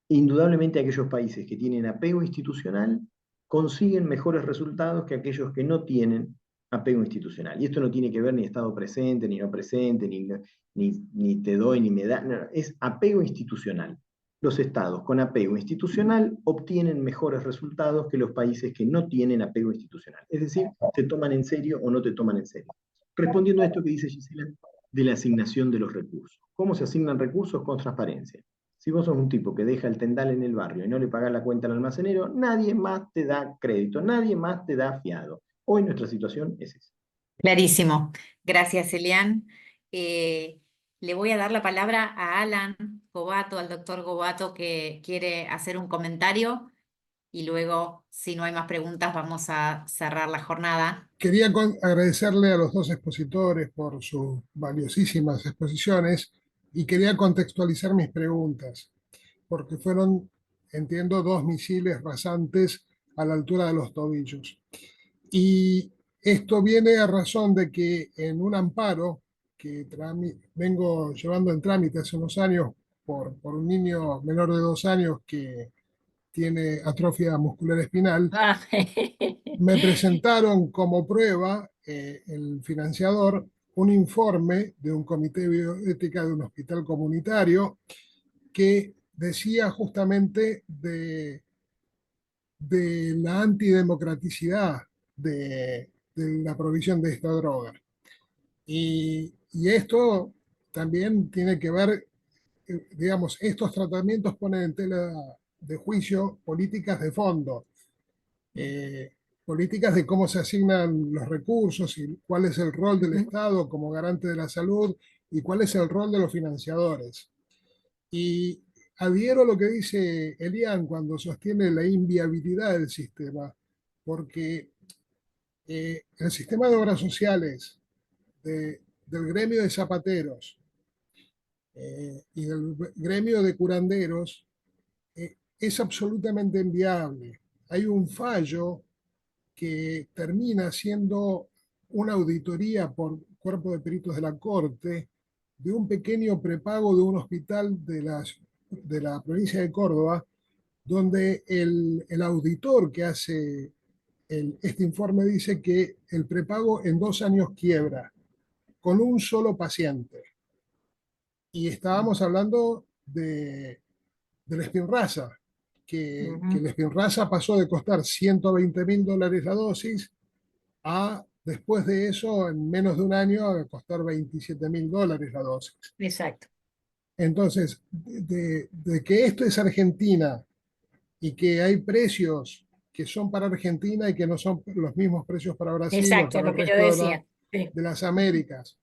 Indudablemente aquellos países que tienen apego institucional consiguen mejores resultados que aquellos que no tienen apego institucional. Y esto no tiene que ver ni estado presente, ni no presente, ni te doy, ni me da, no, es apego institucional. Los estados con apego institucional obtienen mejores resultados que los países que no tienen apego institucional. Es decir, te toman en serio o no te toman en serio. Respondiendo a esto que dice Gisela de la asignación de los recursos. ¿Cómo se asignan recursos? Con transparencia. Si vos sos un tipo que deja el tendal en el barrio y no le pagás la cuenta al almacenero, nadie más te da crédito, nadie más te da fiado. Hoy nuestra situación es esa. Clarísimo. Gracias, Elian. Eh, Le voy a dar la palabra a Alan Gobato, al doctor Gobato, que quiere hacer un comentario y luego, si no hay más preguntas, vamos a cerrar la jornada. Quería agradecerle a los dos expositores por sus valiosísimas exposiciones y quería contextualizar mis preguntas, porque fueron, entiendo, dos misiles rasantes a la altura de los tobillos. Y esto viene a razón de que en un amparo que vengo llevando en trámite hace unos años por un niño menor de 2 años que tiene atrofia muscular espinal, Ah, me presentaron como prueba el financiador un informe de un comité de bioética de un hospital comunitario que decía justamente de la antidemocraticidad de la provisión de esta droga. Y esto también tiene que ver, digamos, estos tratamientos ponen en tela de juicio políticas de fondo. políticas de cómo se asignan los recursos y cuál es el rol del Ujú. Estado como garante de la salud y cuál es el rol de los financiadores. Y adhiero a lo que dice Elian cuando sostiene la inviabilidad del sistema, porque el sistema de obras sociales del gremio de zapateros y del gremio de curanderos es absolutamente inviable. Hay un fallo que termina siendo una auditoría por cuerpo de peritos de la Corte de un pequeño prepago de un hospital de la provincia de Córdoba, donde el auditor que hace este informe dice que el prepago en 2 años quiebra con un solo paciente. Y estábamos hablando de la Spinraza, que Ujú. la Spinraza pasó de costar $120.000 la dosis a, después de eso, en menos de un año, a costar $27.000 la dosis. Exacto. Entonces, de que esto es Argentina y que hay precios que son para Argentina y que no son los mismos precios para Brasil o Exacto, para lo el que yo resto decía. Sí. de las Américas.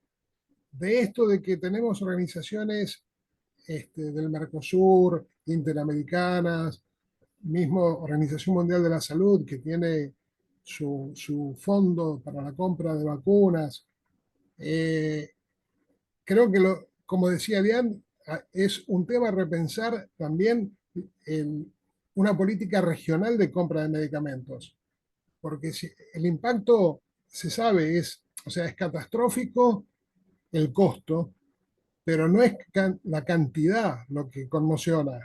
De esto de que tenemos organizaciones del Mercosur, interamericanas, mismo Organización Mundial de la Salud, que tiene su fondo para la compra de vacunas. Creo que, como decía Diane, es un tema a repensar también en una política regional de compra de medicamentos, porque si, el impacto se sabe, o sea, es catastrófico el costo, pero no es la cantidad lo que conmociona,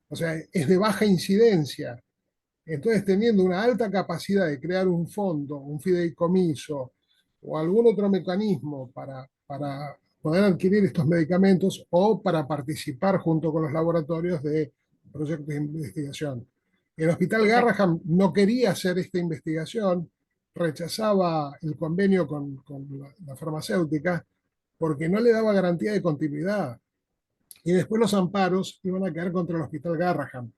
o sea, es de baja incidencia. Entonces, teniendo una alta capacidad de crear un fondo, un fideicomiso o algún otro mecanismo para poder adquirir estos medicamentos o para participar junto con los laboratorios de proyectos de investigación. El Hospital Exacto. Garrahan no quería hacer esta investigación, rechazaba el convenio con la farmacéutica porque no le daba garantía de continuidad. Y después los amparos iban a caer contra el Hospital Garrahan.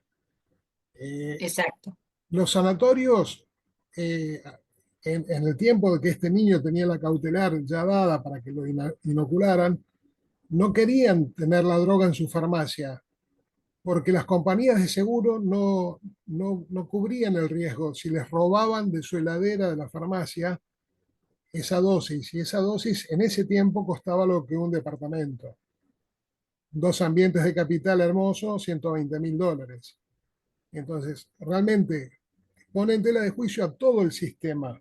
Eh, Exacto. los sanatorios, eh, en el tiempo de que este niño tenía la cautelar ya dada para que lo inocularan, no querían tener la droga en su farmacia porque las compañías de seguro no cubrían el riesgo si les robaban de su heladera de la farmacia esa dosis. Y esa dosis en ese tiempo costaba lo que un departamento. 2 ambientes de capital hermoso, $120.000. Entonces, realmente pone en tela de juicio a todo el sistema.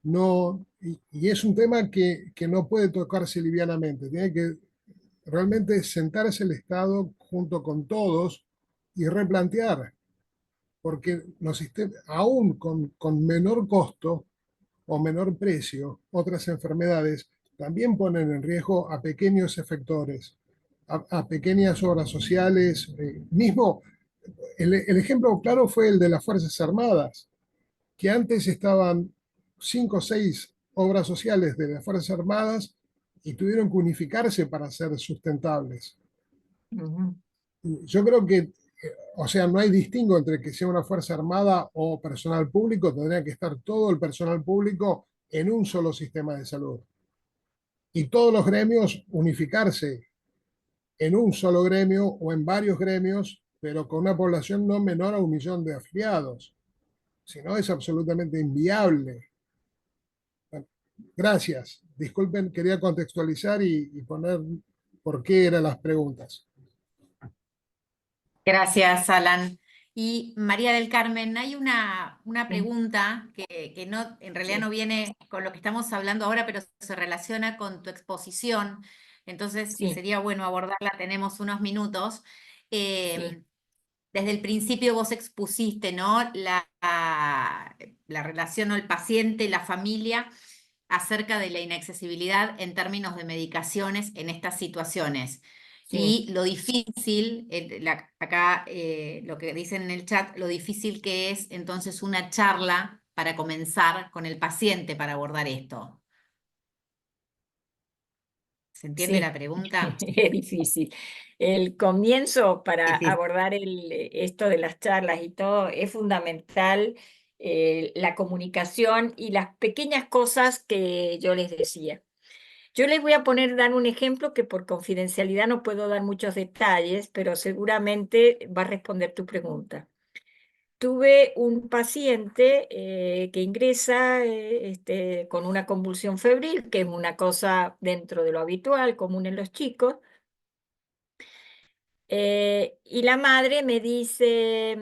No, y es un tema que no puede tocarse livianamente. Tiene que realmente sentarse el Estado junto con todos y replantear, porque los sistemas, aún con menor costo o menor precio, otras enfermedades también ponen en riesgo a pequeños efectores, a pequeñas obras sociales. Mismo, el ejemplo claro fue el de las Fuerzas Armadas, que antes estaban 5 o 6 obras sociales de las Fuerzas Armadas y tuvieron que unificarse para ser sustentables. Ujú. Yo creo que, o sea, no hay distingo entre que sea una Fuerza Armada o personal público, tendría que estar todo el personal público en un solo sistema de salud. Y todos los gremios unificarse en un solo gremio o en varios gremios, pero con una población no menor a 1 millón de afiliados. Si no, es absolutamente inviable. Gracias. Disculpen, quería contextualizar y poner por qué eran las preguntas. Gracias, Alan. Y María del Carmen, hay una Sí. pregunta que no, en realidad no Sí. viene con lo que estamos hablando ahora, pero se relaciona con tu exposición. Entonces, Sí. sería bueno abordarla. Tenemos unos minutos. Sí. Desde el principio vos expusiste, ¿no? La relación o el paciente, la familia, acerca de la inaccesibilidad en términos de medicaciones en estas situaciones. Sí. Y lo difícil, acá lo que dicen en el chat, lo difícil que es entonces una charla para comenzar con el paciente para abordar esto. ¿Se entiende la Sí, pregunta? es difícil. El comienzo para Difícil. abordar esto de las charlas y todo es fundamental la comunicación y las pequeñas cosas que yo les decía. Yo les voy a dar un ejemplo que por confidencialidad no puedo dar muchos detalles, pero seguramente va a responder tu pregunta. Tuve un paciente que ingresa con una convulsión febril, que es una cosa dentro de lo habitual, común en los chicos, y la madre me dice,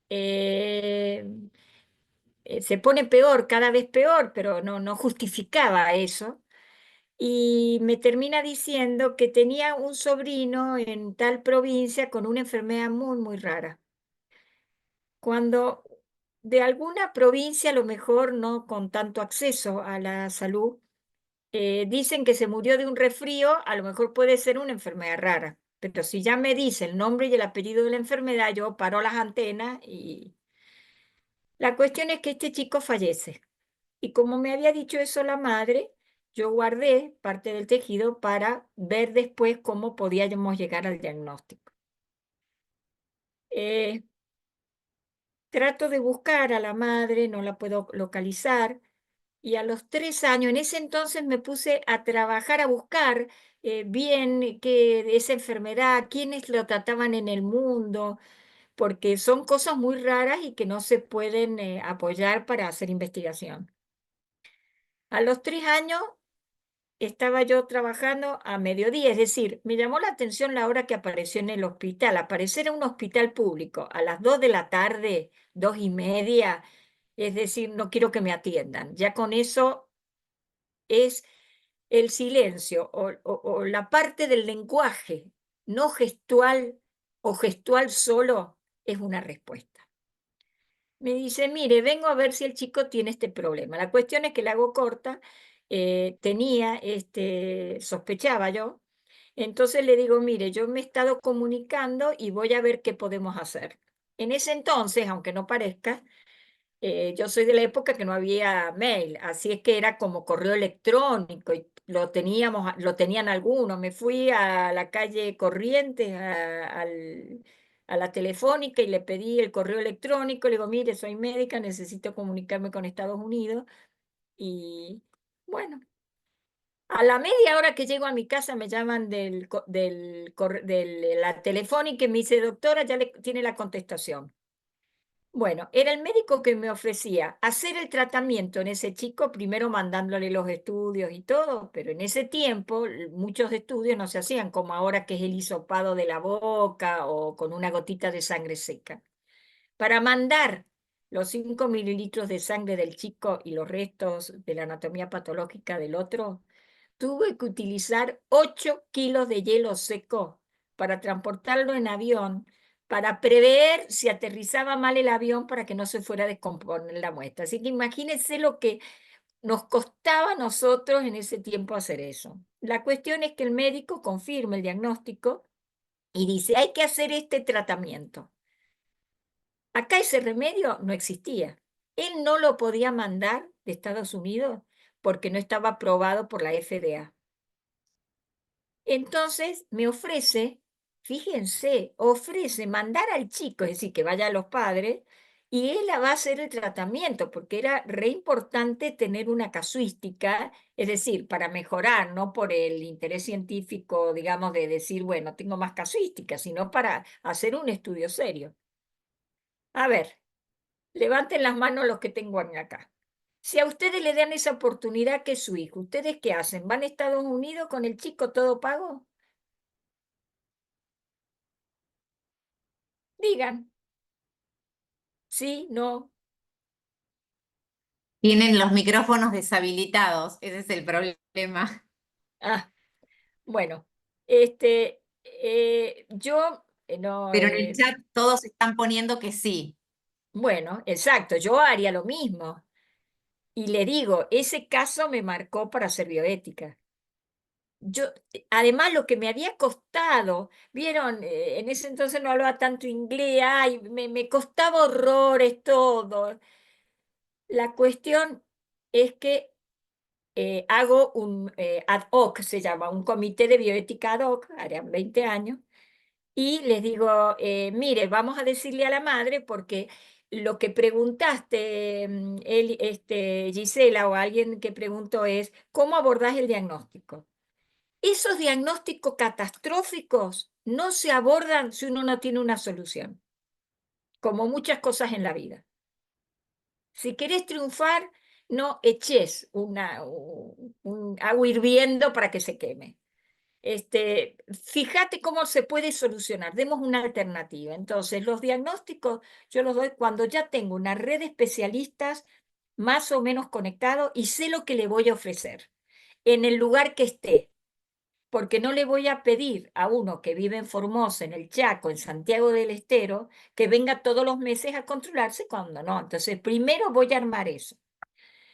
eh, se pone peor, cada vez peor, pero no justificaba eso. Y me termina diciendo que tenía un sobrino en tal provincia con una enfermedad muy rara. Cuando de alguna provincia, a lo mejor no con tanto acceso a la salud, dicen que se murió de un resfrío, a lo mejor puede ser una enfermedad rara. Pero si ya me dice el nombre y el apellido de la enfermedad, yo paro las antenas y la cuestión es que este chico fallece. Y como me había dicho eso la madre, yo guardé parte del tejido para ver después cómo podíamos llegar al diagnóstico. Trato de buscar a la madre, no la puedo localizar. Y a los 3 años, en ese entonces me puse a trabajar, a buscar bien esa enfermedad, quiénes lo trataban en el mundo, porque son cosas muy raras y que no se pueden apoyar para hacer investigación. A los 3 años estaba yo trabajando a mediodía, es decir, me llamó la atención la hora que apareció en el hospital. Aparecer en un hospital público a las 2 de la tarde, 2:30, es decir, no quiero que me atiendan. Ya con eso es el silencio o la parte del lenguaje no gestual o gestual solo es una respuesta. Me dice, mire, vengo a ver si el chico tiene este problema. La cuestión es que la hago corta, sospechaba yo, entonces le digo, mire, yo me he estado comunicando y voy a ver qué podemos hacer. En ese entonces, aunque no parezca, yo soy de la época que no había mail, así es que era como correo electrónico y lo tenían algunos. Me fui a la calle Corrientes, a la telefónica y le pedí el correo electrónico. Le digo, mire, soy médica, necesito comunicarme con Estados Unidos. Y bueno, a la media hora que llego a mi casa me llaman de la telefónica y me dice, doctora, ya tiene la contestación. Bueno, era el médico que me ofrecía hacer el tratamiento en ese chico, primero mandándole los estudios y todo, pero en ese tiempo muchos estudios no se hacían como ahora que es el hisopado de la boca o con una gotita de sangre seca. Para mandar los 5 mililitros de sangre del chico y los restos de la anatomía patológica del otro, tuve que utilizar 8 kilos de hielo seco para transportarlo en avión, para prever si aterrizaba mal el avión para que no se fuera a descomponer la muestra. Así que imagínense lo que nos costaba a nosotros en ese tiempo hacer eso. La cuestión es que el médico confirma el diagnóstico y dice, hay que hacer este tratamiento. Acá ese remedio no existía. Él no lo podía mandar de Estados Unidos porque no estaba aprobado por la FDA. Entonces me ofrece, fíjense, ofrece mandar al chico, es decir, que vaya a los padres, y él va a hacer el tratamiento, porque era re importante tener una casuística, es decir, para mejorar, no por el interés científico, digamos, de decir, bueno, tengo más casuística, sino para hacer un estudio serio. A ver, levanten las manos los que tengo acá. Si a ustedes le dan esa oportunidad que es su hijo, ¿ustedes qué hacen? ¿Van a Estados Unidos con el chico todo pago? Digan, sí, no. Tienen los micrófonos deshabilitados, ese es el problema. Ah, bueno, yo no, Pero en el chat todos están poniendo que sí. bueno, exacto, yo haría lo mismo. Y le digo, ese caso me marcó para hacer bioética. Yo, además, lo que me había costado, vieron, en ese entonces no hablaba tanto inglés, ay, me costaba horrores todo. La cuestión es que hago un ad hoc, se llama, un comité de bioética ad hoc, harán 20 años, y les digo, mire, vamos a decirle a la madre porque lo que preguntaste, Gisela, o alguien que preguntó es, ¿cómo abordás el diagnóstico? Esos diagnósticos catastróficos no se abordan si uno no tiene una solución, como muchas cosas en la vida. Si querés triunfar, no eches un agua hirviendo para que se queme. Fíjate cómo se puede solucionar, demos una alternativa. Entonces, los diagnósticos yo los doy cuando ya tengo una red de especialistas más o menos conectados y sé lo que le voy a ofrecer en el lugar que esté. Porque no le voy a pedir a uno que vive en Formosa, en el Chaco, en Santiago del Estero, que venga todos los meses a controlarse cuando no. Entonces, primero voy a armar eso.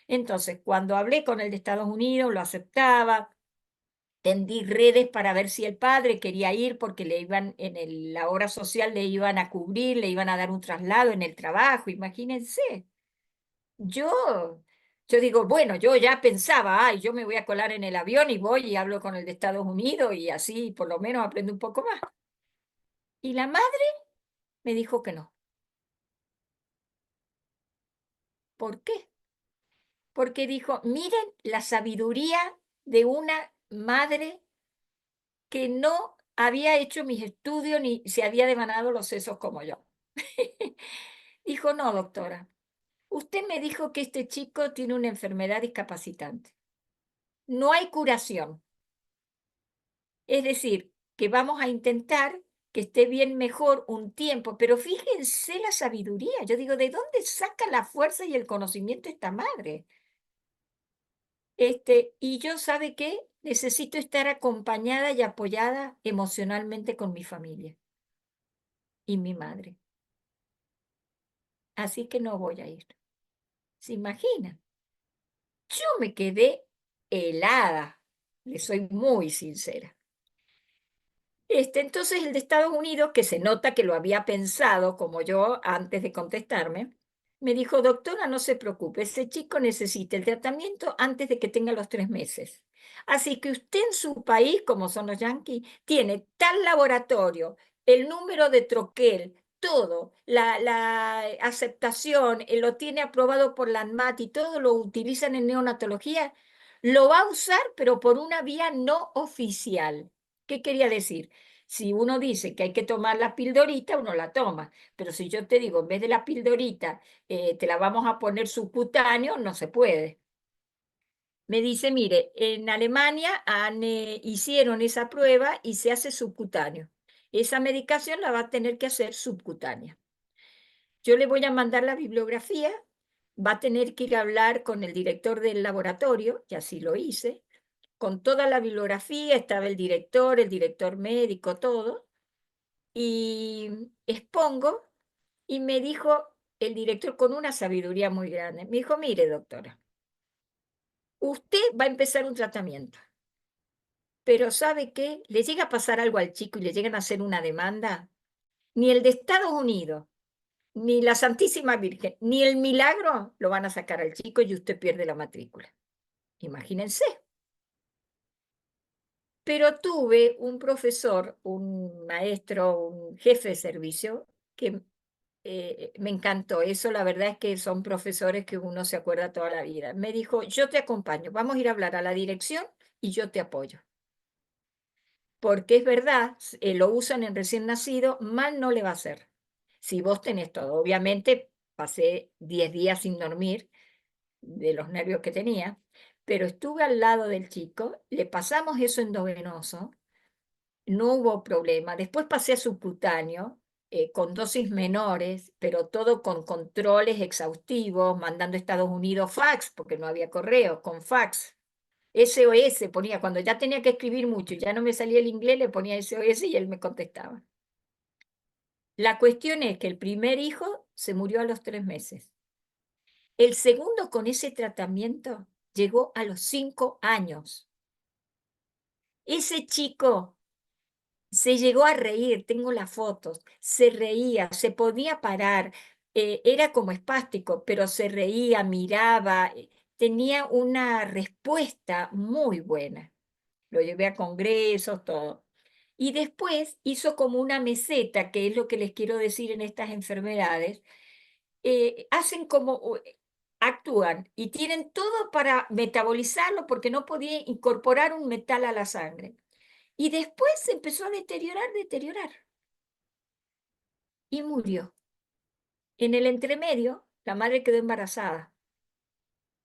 Entonces, cuando hablé con el de Estados Unidos, lo aceptaba, tendí redes para ver si el padre quería ir porque le iban, la obra social le iban a cubrir, le iban a dar un traslado en el trabajo, imagínense. Yo, yo digo, bueno, yo ya pensaba, ay, yo me voy a colar en el avión y voy y hablo con el de Estados Unidos y así por lo menos aprendo un poco más. Y la madre me dijo que no. ¿Por qué? Porque dijo, miren la sabiduría de una madre que no había hecho mis estudios ni se había devanado los sesos como yo. Dijo, no, doctora, usted me dijo que este chico tiene una enfermedad discapacitante. No hay curación. Es decir, que vamos a intentar que esté bien mejor un tiempo, pero fíjense la sabiduría. Yo digo, ¿de dónde saca la fuerza y el conocimiento esta madre? Y yo, ¿sabe qué? Necesito estar acompañada y apoyada emocionalmente con mi familia y mi madre. Así que no voy a ir. ¿Se imaginan? Yo me quedé helada, le soy muy sincera. Entonces el de Estados Unidos, que se nota que lo había pensado como yo antes de contestarme, me dijo, doctora, no se preocupe, ese chico necesita el tratamiento antes de que tenga los 3 meses. Así que usted en su país, como son los yanquis, tiene tal laboratorio, el número de troquel, todo, la aceptación, lo tiene aprobado por la ANMAT y todo lo utilizan en neonatología, lo va a usar, pero por una vía no oficial. ¿Qué quería decir? Si uno dice que hay que tomar la pildorita, uno la toma. Pero si yo te digo, en vez de la pildorita, te la vamos a poner subcutáneo, no se puede. Me dice, mire, en Alemania hicieron esa prueba y se hace subcutáneo. Esa medicación la va a tener que hacer subcutánea. Yo le voy a mandar la bibliografía, va a tener que ir a hablar con el director del laboratorio, y así lo hice, con toda la bibliografía, estaba el director médico, todo, y expongo, y me dijo el director con una sabiduría muy grande, me dijo, mire doctora, usted va a empezar un tratamiento, pero ¿sabe qué? Le llega a pasar algo al chico y le llegan a hacer una demanda, ni el de Estados Unidos, ni la Santísima Virgen, ni el milagro lo van a sacar al chico y usted pierde la matrícula. Imagínense. Pero tuve un profesor, un maestro, un jefe de servicio que me encantó. Eso la verdad es que son profesores que uno se acuerda toda la vida. Me dijo, yo te acompaño, vamos a ir a hablar a la dirección y yo te apoyo. Porque es verdad, lo usan en recién nacido, mal no le va a hacer. Si vos tenés todo, obviamente pasé 10 días sin dormir de los nervios que tenía, pero estuve al lado del chico, le pasamos eso endovenoso, no hubo problema. Después pasé a subcutáneo, con dosis menores, pero todo con controles exhaustivos, mandando a Estados Unidos fax, porque no había correo, con fax. SOS ponía, cuando ya tenía que escribir mucho y ya no me salía el inglés, le ponía SOS y él me contestaba. La cuestión es que el primer hijo se murió a los 3 meses. El segundo con ese tratamiento llegó a los 5 años. Ese chico se llegó a reír, tengo las fotos, se reía, se podía parar, era como espástico, pero se reía, miraba, tenía una respuesta muy buena. Lo llevé a congresos, todo. Y después hizo como una meseta, que es lo que les quiero decir en estas enfermedades, hacen como, actúan y tienen todo para metabolizarlo porque no podía incorporar un metal a la sangre. Y después se empezó a deteriorar. Y murió. En el entremedio, la madre quedó embarazada.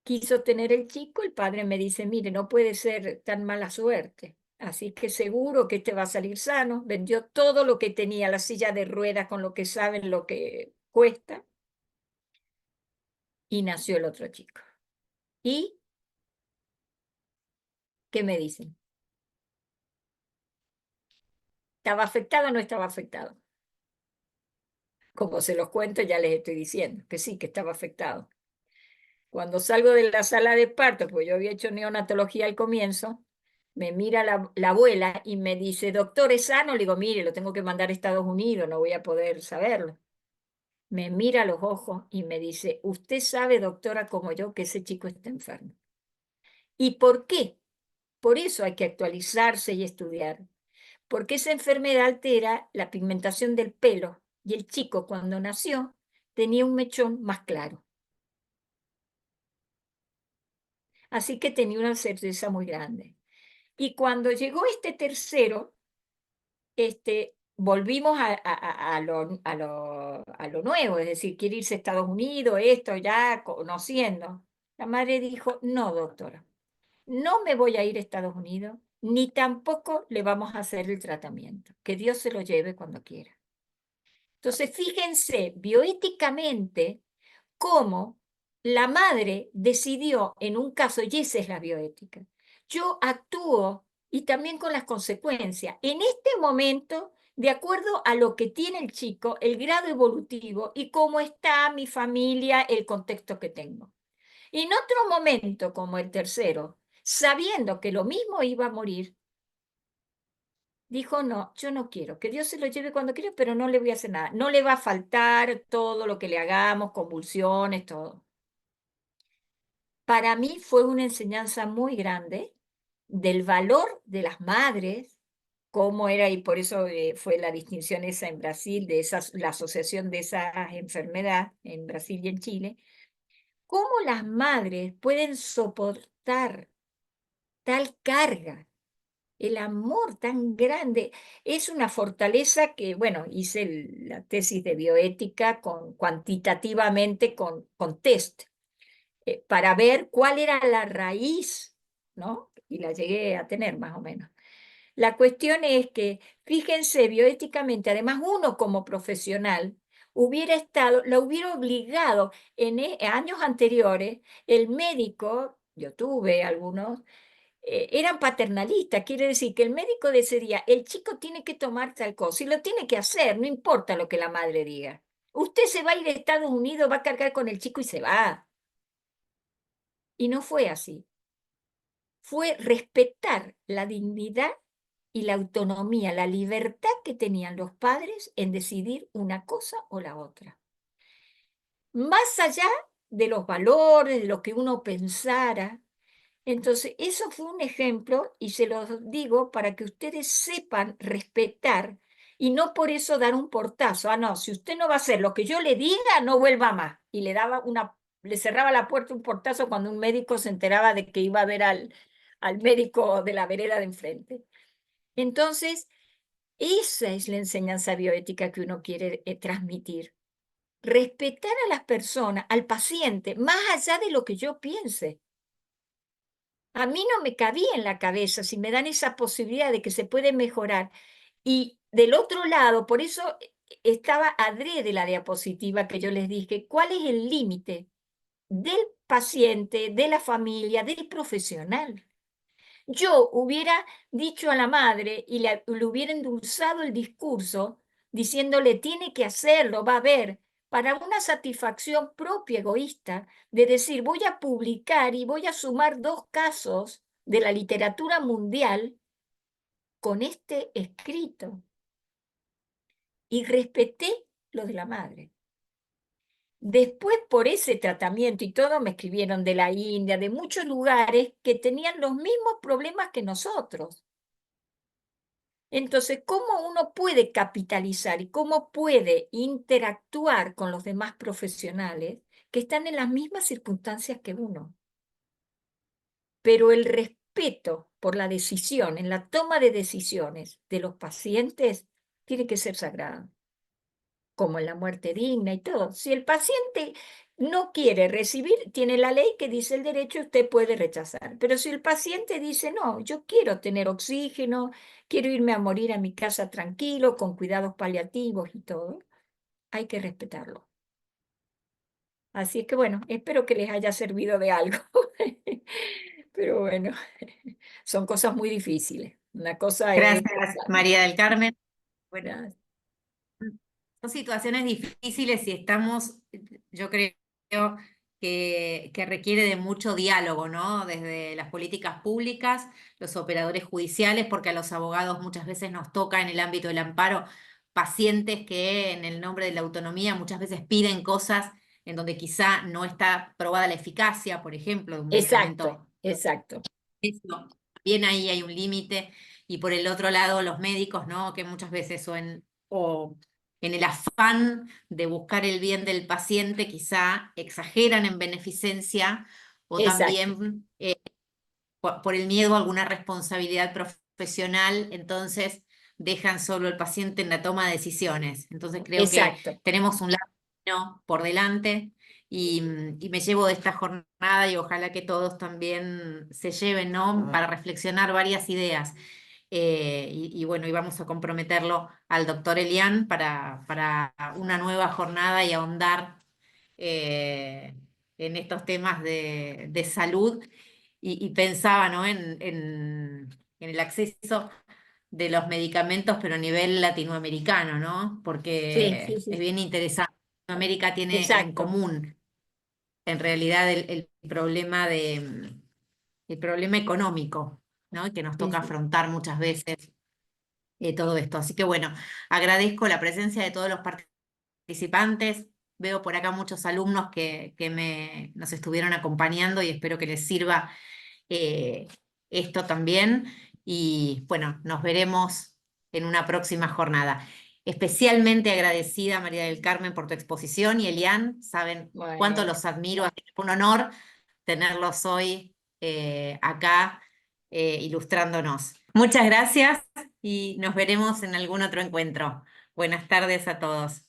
Quiso tener el chico, el padre me dice, mire, no puede ser tan mala suerte. Así que seguro que este va a salir sano. Vendió todo lo que tenía, la silla de ruedas con lo que saben lo que cuesta. Y nació el otro chico. ¿Y qué me dicen? ¿Estaba afectado o no estaba afectado? Como se los cuento, ya les estoy diciendo que sí, que estaba afectado. Cuando salgo de la sala de parto, porque yo había hecho neonatología al comienzo, me mira la abuela y me dice, doctor, ¿es sano? Le digo, mire, lo tengo que mandar a Estados Unidos, no voy a poder saberlo. Me mira a los ojos y me dice, usted sabe, doctora, como yo, que ese chico está enfermo. ¿Y por qué? Por eso hay que actualizarse y estudiar. Porque esa enfermedad altera la pigmentación del pelo y el chico cuando nació tenía un mechón más claro. Así que tenía una certeza muy grande. Y cuando llegó este tercero, volvimos a lo nuevo, es decir, quiere irse a Estados Unidos, esto ya conociendo. La madre dijo, no, doctora, no me voy a ir a Estados Unidos, ni tampoco le vamos a hacer el tratamiento. Que Dios se lo lleve cuando quiera. Entonces, fíjense bioéticamente cómo la madre decidió en un caso, y esa es la bioética, yo actúo y también con las consecuencias. En este momento, de acuerdo a lo que tiene el chico, el grado evolutivo y cómo está mi familia, el contexto que tengo. Y en otro momento, como el tercero, sabiendo que lo mismo iba a morir, dijo, no, yo no quiero, que Dios se lo lleve cuando quiera, pero no le voy a hacer nada. No le va a faltar todo lo que le hagamos, convulsiones, todo. Para mí fue una enseñanza muy grande del valor de las madres, cómo era, y por eso fue la distinción esa en Brasil, la asociación de esa enfermedad en Brasil y en Chile, cómo las madres pueden soportar tal carga, el amor tan grande. Es una fortaleza que, bueno, hice la tesis de bioética cuantitativamente con test. Para ver cuál era la raíz, ¿no? Y la llegué a tener más o menos. La cuestión es que, fíjense, bioéticamente, además uno como profesional la hubiera obligado en años anteriores, el médico, yo tuve algunos, eran paternalistas, quiere decir que el médico decidía, el chico tiene que tomar tal cosa y lo tiene que hacer, no importa lo que la madre diga. Usted se va a ir a Estados Unidos, va a cargar con el chico y se va. Y no fue así. Fue respetar la dignidad y la autonomía, la libertad que tenían los padres en decidir una cosa o la otra. Más allá de los valores, de lo que uno pensara. Entonces, eso fue un ejemplo y se los digo para que ustedes sepan respetar y no por eso dar un portazo. Ah, no, si usted no va a hacer lo que yo le diga, no vuelva más. Y le cerraba la puerta un portazo cuando un médico se enteraba de que iba a ver al médico de la vereda de enfrente. Entonces, esa es la enseñanza bioética que uno quiere transmitir. Respetar a las personas, al paciente, más allá de lo que yo piense. A mí no me cabía en la cabeza si me dan esa posibilidad de que se puede mejorar. Y del otro lado, por eso estaba adrede la diapositiva que yo les dije, ¿cuál es el límite del paciente, de la familia, del profesional? Yo hubiera dicho a la madre y le hubiera endulzado el discurso diciéndole, tiene que hacerlo, va a ver, para una satisfacción propia egoísta, de decir, voy a publicar y voy a sumar 2 casos de la literatura mundial con este escrito. Y respeté lo de la madre. Después, por ese tratamiento y todo, me escribieron de la India, de muchos lugares que tenían los mismos problemas que nosotros. Entonces, ¿cómo uno puede capitalizar y cómo puede interactuar con los demás profesionales que están en las mismas circunstancias que uno? Pero el respeto por la decisión, en la toma de decisiones de los pacientes, tiene que ser sagrado, como en la muerte digna y todo. Si el paciente no quiere recibir, tiene la ley que dice el derecho, usted puede rechazar. Pero si el paciente dice, no, yo quiero tener oxígeno, quiero irme a morir a mi casa tranquilo, con cuidados paliativos y todo, hay que respetarlo. Así es que bueno, espero que les haya servido de algo. Pero bueno, son cosas muy difíciles. Una cosa es... Gracias, María del Carmen. Bueno, Gracias. son situaciones difíciles y estamos, yo creo que requiere de mucho diálogo, ¿no? Desde las políticas públicas, los operadores judiciales, porque a los abogados muchas veces nos toca en el ámbito del amparo pacientes que en el nombre de la autonomía muchas veces piden cosas en donde quizá no está probada la eficacia, por ejemplo, de un Exacto, medicamento. exacto. Eso, bien ahí hay un límite. Y por el otro lado, los médicos, ¿no? Que muchas veces o en el afán de buscar el bien del paciente, quizá exageran en beneficencia o Exacto, también por el miedo a alguna responsabilidad profesional, entonces dejan solo al paciente en la toma de decisiones. Entonces creo que exacto. tenemos un largo camino por delante y me llevo de esta jornada y ojalá que todos también se lleven, ¿no? Para reflexionar varias ideas. Y bueno, y vamos a comprometerlo al doctor Elian para una nueva jornada y ahondar en estos temas de salud y pensaba, ¿no? En el acceso de los medicamentos, pero a nivel latinoamericano, ¿no? Sí, Porque sí, es sí. bien interesante. América tiene en Exacto. común, en realidad, el problema económico, ¿no? Y que nos Sí, toca sí. afrontar muchas veces todo esto. Así que bueno, agradezco la presencia de todos los participantes. Veo por acá muchos alumnos que nos estuvieron acompañando y espero que les sirva eh, esto también. Y bueno, nos veremos en una próxima jornada. Especialmente agradecida, María del Carmen, por tu exposición y Elian, saben cuánto Bueno, los admiro, así que fue un honor tenerlos hoy acá ilustrándonos. Muchas gracias y nos veremos en algún otro encuentro. Buenas tardes a todos.